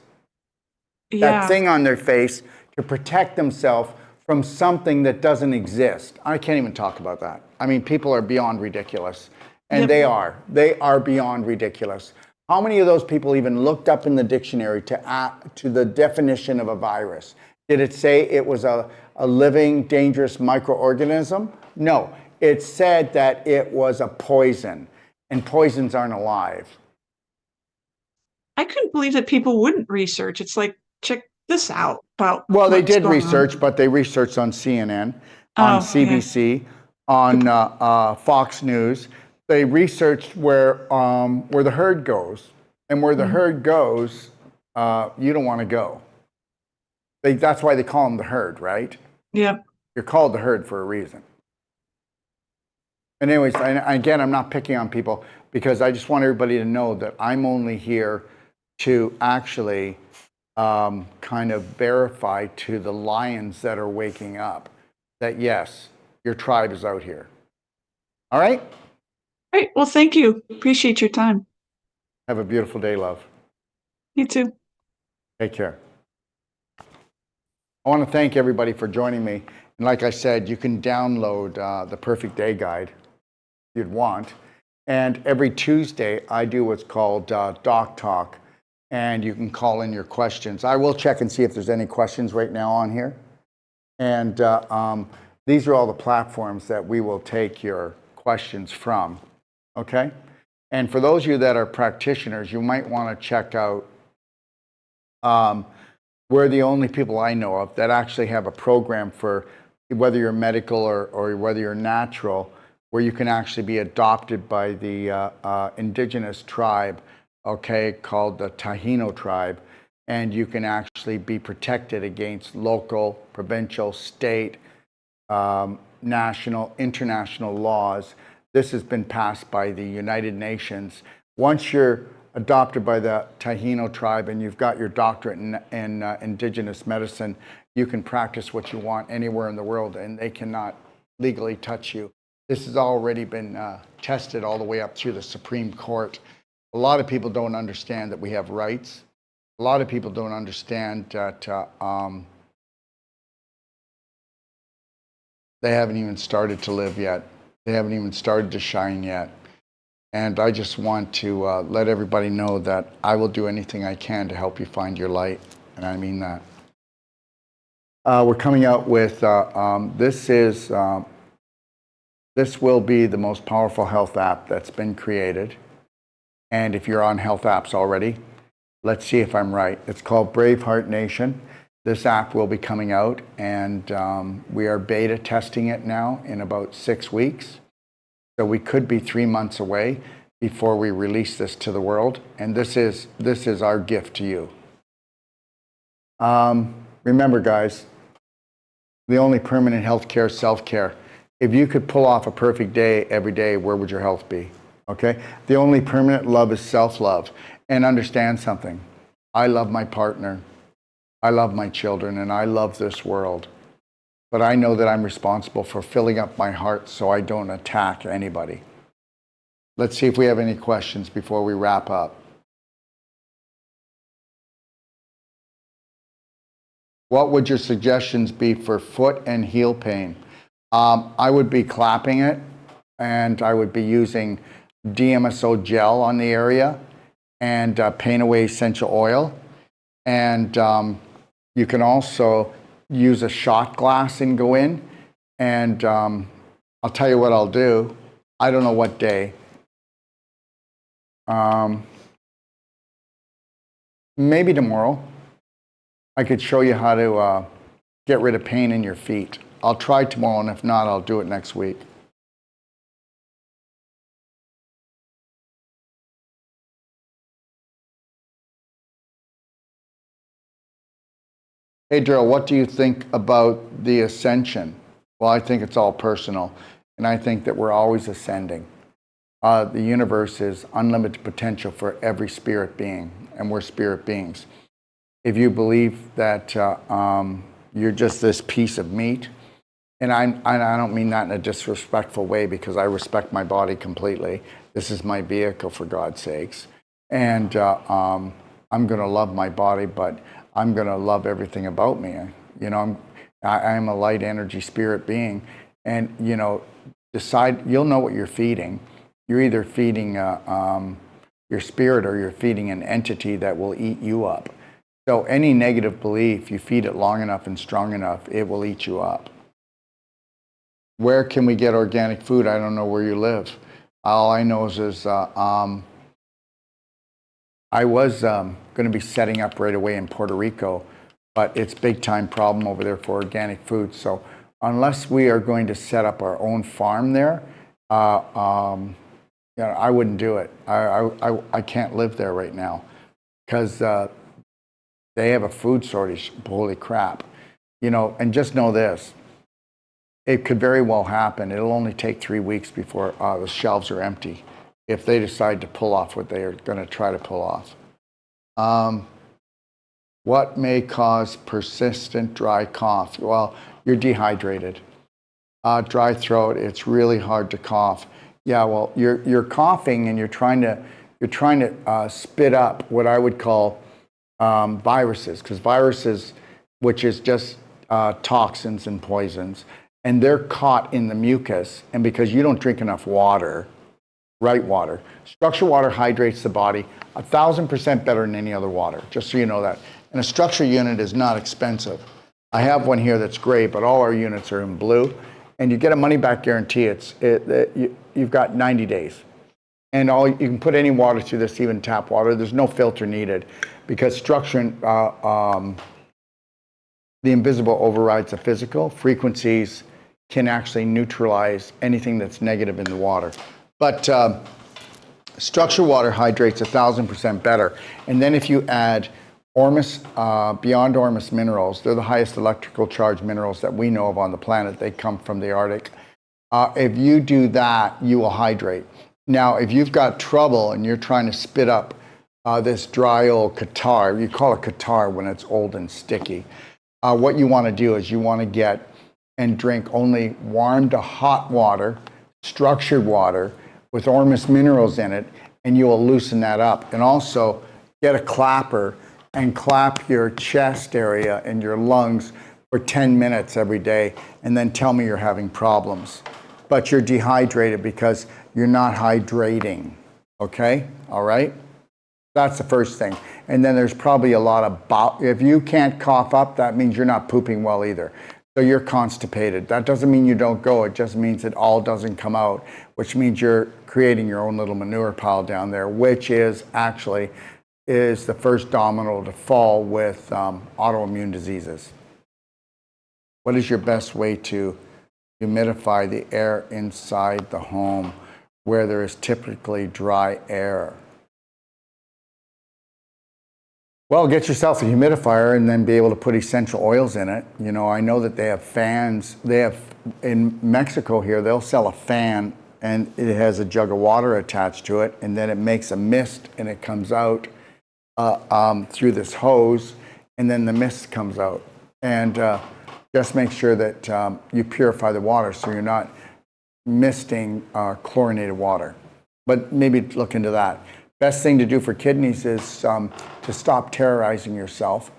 [SPEAKER 2] Yeah.
[SPEAKER 1] to protect themselves from something that doesn't exist. I can't even talk about that. I mean, people are beyond ridiculous. And
[SPEAKER 2] Yep.
[SPEAKER 1] they are. They are beyond ridiculous. How many of those people even looked up in the dictionary to the definition of a virus? Did it say it was a living, dangerous microorganism? No. It said that it was a poison, and poisons aren't alive.
[SPEAKER 2] I couldn't believe that people wouldn't research. It's like, check this out about
[SPEAKER 1] Well, they
[SPEAKER 2] what's
[SPEAKER 1] did
[SPEAKER 2] going on.
[SPEAKER 1] research, but they researched on CNN, on
[SPEAKER 2] Oh, yeah.
[SPEAKER 1] CBC, on Fox News. They researched where the herd goes, and where the herd goes, you don't want to go. That's why they call them the herd, right?
[SPEAKER 2] Yep.
[SPEAKER 1] You're called the herd for a reason. And anyways, again, I'm not picking on people because I just want everybody to know that I'm only here to actually kind of verify to the lions that are waking up that yes, your tribe is out here. All right?
[SPEAKER 2] Great. Well, thank you. Appreciate your time.
[SPEAKER 1] Have a beautiful day, love.
[SPEAKER 2] You too.
[SPEAKER 1] Take care. I want to thank everybody for joining me. And like I said, you can download the Perfect Day Guide if you'd want. And every Tuesday, I do what's called Doc Talk. And you can call in your questions. I will check and see if there's any questions right now on here. And these are all the platforms that we will take your questions from, okay? And for those of you that are practitioners, you might want to check out, we're the only people I know of that actually have a program for whether you're medical or whether you're natural, where you can actually be adopted by the indigenous tribe, okay, called the Taino tribe, and you can actually be protected against local, provincial, state, national, international laws. This has been passed by the United Nations. Once you're adopted by the Taino tribe and you've got your doctorate in indigenous medicine, you can practice what you want anywhere in the world and they cannot legally touch you. This has already been tested all the way up through the Supreme Court. A lot of people don't understand that we have rights. A lot of people don't understand that they haven't even started to live yet. They haven't even started to shine yet. And I just want to let everybody know that I will do anything I can to help you find your light. And I mean that. We're coming out with, this will be the most powerful health app that's been created. And if you're on health apps already, let's see if I'm right. It's called Braveheart Nation. This app will be coming out, and we are beta testing it now in about 6 weeks. So we could be 3 months away before we release this to the world. And this is our gift to you. Remember, guys, the only permanent health care is self-care. If you could pull off a perfect day every day, where would your health be? Okay? The only permanent love is self-love. And understand something. I love my partner. I love my children, and I love this world. But I know that I'm responsible for filling up my heart so I don't attack anybody. Let's see if we have any questions before we wrap up. What would your suggestions be for foot and heel pain? I would be clapping it, and I would be using DMSO gel on the area and Pain Away essential oil. And you can also use a shot glass and go in. And I'll tell you what I'll do. I don't know what day. Maybe tomorrow. I could show you how to get rid of pain in your feet. I'll try tomorrow, and if not, I'll do it next week. Hey, Daryl, what do you think about the ascension? Well, I think it's all personal, and I think that we're always ascending. The universe is unlimited potential for every spirit being, and we're spirit beings. If you believe that you're just this piece of meat And I don't mean that in a disrespectful way, because I respect my body completely. This is my vehicle, for God's sakes. And I'm going to love my body, but I'm going to love everything about me. You know, I'm a light energy spirit being. And, you know, you'll know what you're feeding. You're either feeding your spirit, or you're feeding an entity that will eat you up. So any negative belief, you feed it long enough and strong enough, it will eat you up. Where can we get organic food? I don't know where you live. All I know is I was going to be setting up right away in Puerto Rico, but it's big time problem over there for organic food. So unless we are going to set up our own farm there, you know, I wouldn't do it. I can't live there right now, because they have a food shortage. Holy crap. You know, and just know this. It could very well happen. It'll only take 3 weeks before the shelves are empty, if they decide to pull off what they are going to try to pull off. What may cause persistent dry cough? Well, you're dehydrated. Dry throat, it's really hard to cough. Yeah, well, you're coughing, and you're trying to spit up what I would call viruses, because viruses, which is just toxins and poisons, and they're caught in the mucus. And because you don't drink enough water, right water, structured water hydrates the body 1,000% better than any other water, just so you know that. And a structure unit is not expensive. I have one here that's gray, but all our units are in blue, and you get a money back guarantee. You've got 90 days. And you can put any water through this, even tap water. There's no filter needed, because structure, the invisible overrides the physical. Frequencies can actually neutralize anything that's negative in the water. But structured water hydrates 1,000% better. And then if you add Ormus, Beyond Ormus minerals, they're the highest electrical charge minerals that we know of on the planet. They come from the Arctic. If you do that, you will hydrate. Now, if you've got trouble and you're trying to spit up this dry old catarrh, you call it catarrh when it's old and sticky, what you want to do is you want to get and drink only warm to hot water, structured water with Ormus minerals in it, and you will loosen that up. And also get a clapper and clap your chest area and your lungs for 10 minutes every day, and then tell me you're having problems. But you're dehydrated because you're not hydrating, okay? All right? That's the first thing. And then there's probably a lot of, if you can't cough up, that means you're not pooping well either. So you're constipated. That doesn't mean you don't go. It just means it all doesn't come out, which means you're creating your own little manure pile down there, which is actually the first domino to fall with autoimmune diseases. What is your best way to humidify the air inside the home where there is typically dry air? Well, get yourself a humidifier and then be able to put essential oils in it. You know, I know that they have fans. In Mexico here, they'll sell a fan, and it has a jug of water attached to it, and then it makes a mist, and it comes out through this hose, and then the mist comes out. And just make sure that you purify the water so you're not misting chlorinated water. But maybe look into that. Best thing to do for kidneys is to stop terrorizing yourself.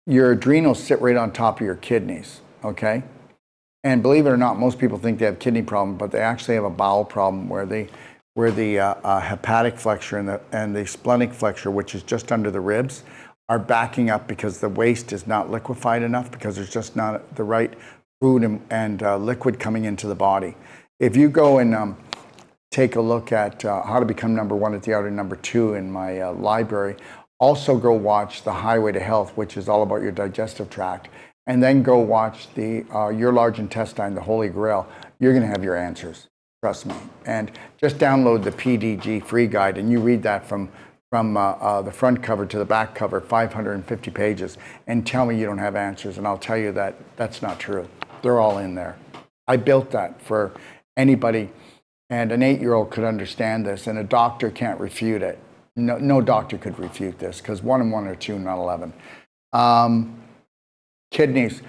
[SPEAKER 1] Your adrenals sit right on top of your kidneys, okay? And believe it or not, most people think they have kidney problem, but they actually have a bowel problem where the hepatic flexure and the splenic flexure, which is just under the ribs, are backing up because the waste is not liquefied enough, because there's just not the right food and liquid coming into the body. If you go and take a look at how to become number one at the art of number two in my library, also go watch The Highway to Health, which is all about your digestive tract, and then go watch your large intestine, the Holy Grail. You're going to have your answers. Trust me. And just download the PDG free guide, and you read that from the front cover to the back cover, 550 pages, and tell me you don't have answers, and I'll tell you that that's not true. They're all in there. I built that for anybody, and an 8-year-old could understand this, and a doctor can't refute it. No doctor could refute this, because 1 and 1 are 2, not 11. Kidneys.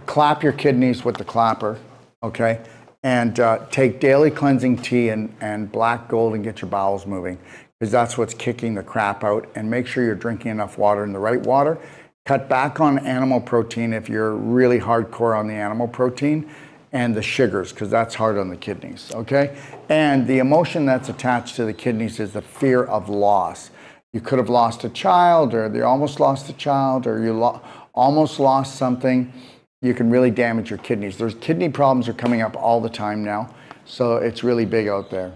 [SPEAKER 1] Clap your kidneys with the clapper. okay? And take daily cleansing tea and black gold and get your bowels moving, because that's what's kicking the crap out. And make sure you're drinking enough water, and the right water. Cut back on animal protein if you're really hardcore on the animal protein, and the sugars, because that's hard on the kidneys, okay? And the emotion that's attached to the kidneys is the fear of loss. You could have lost a child, or you almost lost a child, or you almost lost something. You can really damage your kidneys. There's kidney problems are coming up all the time now, so it's really big out there.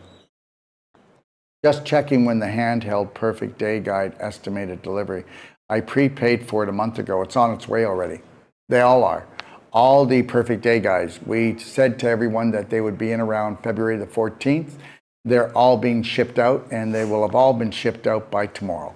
[SPEAKER 1] Just checking when the handheld Perfect Day Guide estimated delivery. I prepaid for it a month ago. It's on its way already. They all are. All the Perfect Day Guides. We said to everyone that they would be in around February the 14th. They're all being shipped out, and they will have all been shipped out by tomorrow.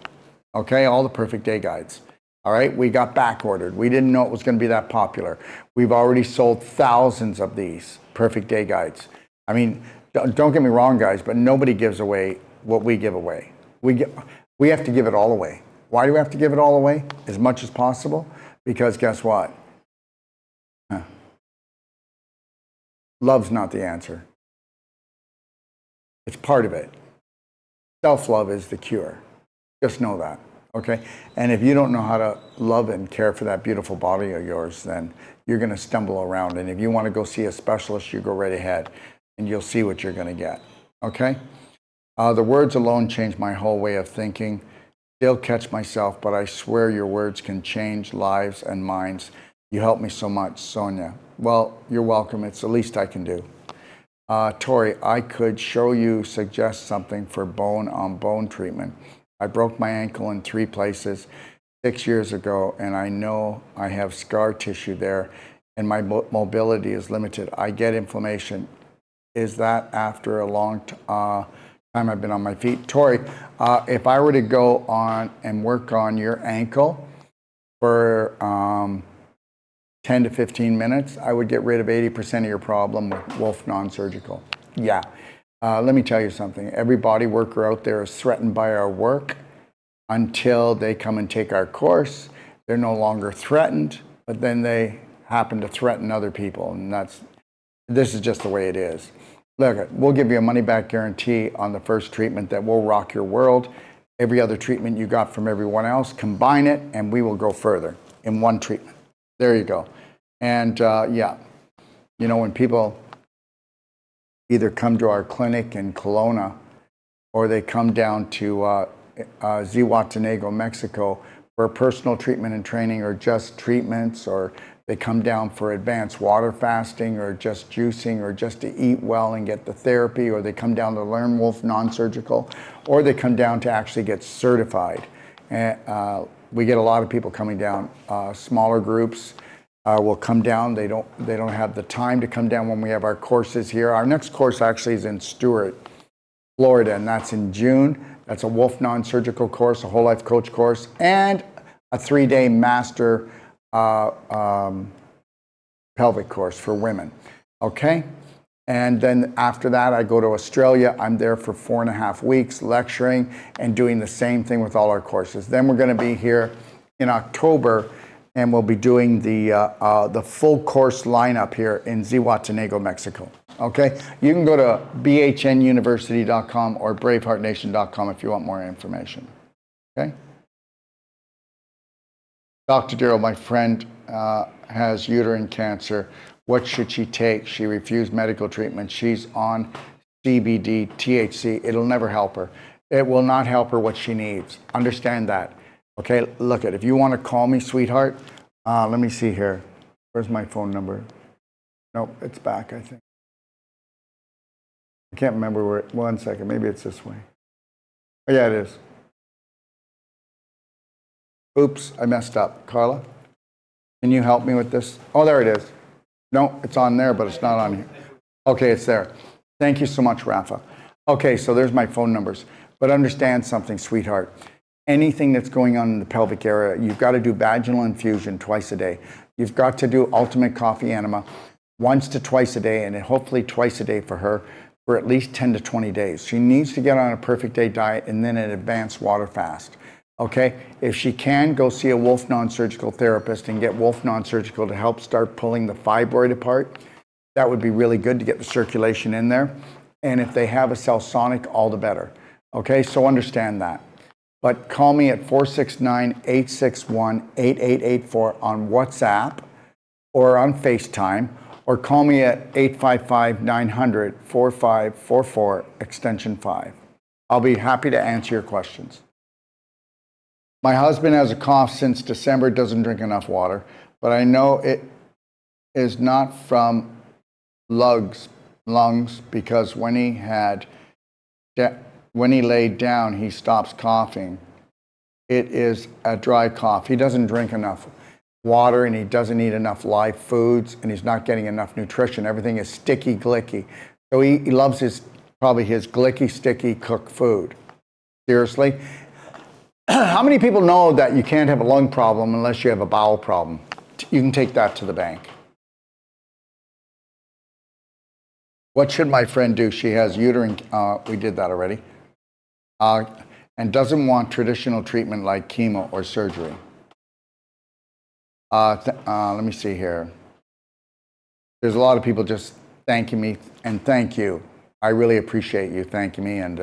[SPEAKER 1] Okay, all the Perfect Day Guides. All right, we got back ordered. We didn't know it was going to be that popular. We've already sold thousands of these Perfect Day Guides. I mean, don't get me wrong, guys, but nobody gives away what we give away. We have to give it all away. Why do we have to give it all away? As much as possible? Because guess what? Love's not the answer. It's part of it. Self-love is the cure. Just know that. Okay, and if you don't know how to love and care for that beautiful body of yours, then you're going to stumble around. And if you want to go see a specialist, you go right ahead, and you'll see what you're going to get. Okay, the words alone changed my whole way of thinking. Still catch myself, but I swear your words can change lives and minds. You help me so much, Sonia. Well, you're welcome. It's the least I can do. Tori, I could suggest something for bone-on-bone treatment. I broke my ankle in 3 places 6 years ago, and I know I have scar tissue there, and my mobility is limited. I get inflammation. Is that after a long time I've been on my feet? Tori, if I were to go on and work on your ankle for 10 to 15 minutes, I would get rid of 80% of your problem with Wolf Non-Surgical. Yeah. Let me tell you something. Every body worker out there is threatened by our work until they come and take our course. They're no longer threatened, but then they happen to threaten other people, and this is just the way it is. Look, we'll give you a money-back guarantee on the first treatment that will rock your world. Every other treatment you got from everyone else, combine it, and we will go further in one treatment. There you go. And yeah, you know, when people either come to our clinic in Kelowna, or they come down to Zihuatanejo, Mexico for personal treatment and training, or just treatments, or they come down for advanced water fasting, or just juicing, or just to eat well and get the therapy, or they come down to learn Wolf Non-Surgical, or they come down to actually get certified. And we get a lot of people coming down. Smaller groups will come down. They don't have the time to come down when we have our courses here. Our next course actually is in Stewart, Florida, and that's in June. That's a Wolf Non-Surgical course, a whole life coach course, and a 3-day master pelvic course for women. Okay? And then after that, I go to Australia. I'm there for 4.5 weeks lecturing and doing the same thing with all our courses. Then we're going to be here in October, and we'll be doing the full course lineup here in Zihuatanejo, Mexico. Okay? You can go to bhnuniversity.com or braveheartnation.com if you want more information. Okay? Dr. Darryl, my friend has uterine cancer. What should she take? She refused medical treatment. She's on CBD, THC. It'll never help her. It will not help her what she needs. Understand that. Okay, look if you want to call me, sweetheart, let me see here. Where's my phone number? Nope, it's back, I think. I can't remember where, 1 second, maybe it's this way. Oh, yeah, it is. Oops, I messed up. Carla, can you help me with this? Oh, there it is. No, it's on there, but it's not on here. Okay, it's there. Thank you so much, Rafa. Okay, so there's my phone numbers. But understand something, sweetheart. Anything that's going on in the pelvic area, you've got to do vaginal infusion twice a day. You've got to do ultimate coffee enema once to twice a day, and hopefully twice a day for her for at least 10 to 20 days. She needs to get on a perfect day diet and then an advanced water fast. Okay, if she can, go see a Wolf Non-Surgical therapist and get Wolf Non-Surgical to help start pulling the fibroid apart. That would be really good to get the circulation in there. And if they have a Celsonic, all the better. Okay, so understand that. But call me at 469-861-8884 on WhatsApp or on FaceTime, or call me at 855-900-4544, extension 5. I'll be happy to answer your questions. My husband has a cough since December, doesn't drink enough water, but I know it is not from lungs because when he laid down, he stops coughing. It is a dry cough. He doesn't drink enough water, and he doesn't eat enough live foods, and he's not getting enough nutrition. Everything is sticky, glicky. So he loves probably his glicky, sticky cooked food. Seriously. How many people know that you can't have a lung problem unless you have a bowel problem? You can take that to the bank. What should my friend do? She has uterine, we did that already, and doesn't want traditional treatment like chemo or surgery. Let me see here. There's a lot of people just thanking me, and thank you. I really appreciate you thanking me, and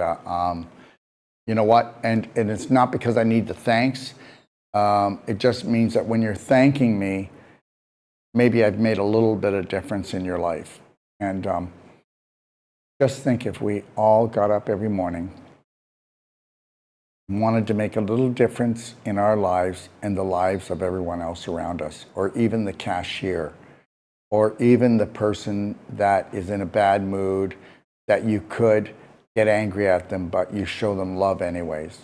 [SPEAKER 1] you know what? And it's not because I need the thanks. It just means that when you're thanking me, maybe I've made a little bit of difference in your life. And just think if we all got up every morning and wanted to make a little difference in our lives and the lives of everyone else around us, or even the cashier, or even the person that is in a bad mood, that you could get angry at them, but you show them love anyways.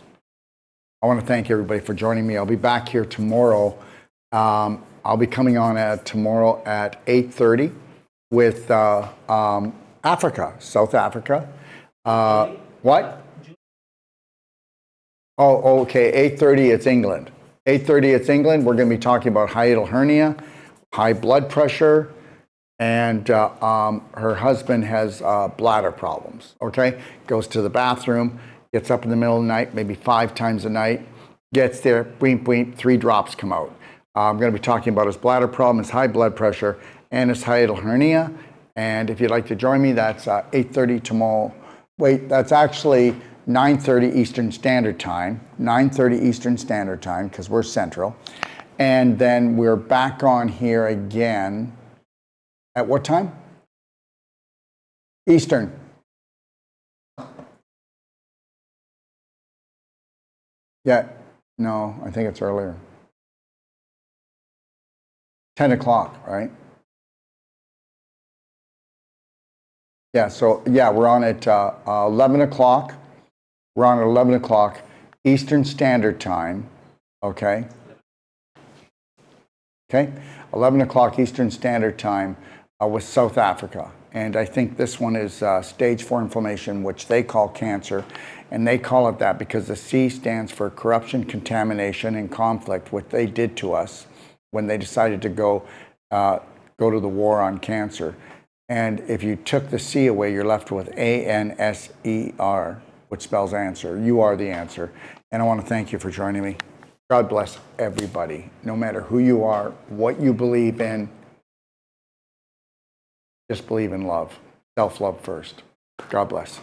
[SPEAKER 1] I want to thank everybody for joining me. I'll be back here tomorrow. I'll be coming on tomorrow at 8:30 with Africa, South Africa. What? Oh, okay, 8:30 it's England. 8:30 it's England. We're going to be talking about hiatal hernia, high blood pressure, and her husband has bladder problems, okay? Goes to the bathroom, gets up in the middle of the night, maybe 5 times a night, gets there, boing, boing, 3 drops come out. I'm going to be talking about his bladder problem, his high blood pressure, and his hiatal hernia. And if you'd like to join me, that's 8:30 tomorrow. Wait, that's actually 9:30 Eastern Standard Time, 9:30 Eastern Standard Time, because we're Central. And then we're back on here again at what time? Eastern. Yeah, no, I think it's earlier. 10 o'clock, right? Yeah, so yeah, we're on at 11 o'clock. We're on at 11 o'clock Eastern Standard Time, okay? Okay, 11 o'clock Eastern Standard Time with South Africa. And I think this one is stage 4 inflammation, which they call cancer. And they call it that because the C stands for corruption, contamination, and conflict, what they did to us when they decided to go to the war on cancer. And if you took the C away, you're left with ANSER, which spells answer. You are the answer. And I want to thank you for joining me. God bless everybody, no matter who you are, what you believe in. Just believe in love. Self-love first. God bless.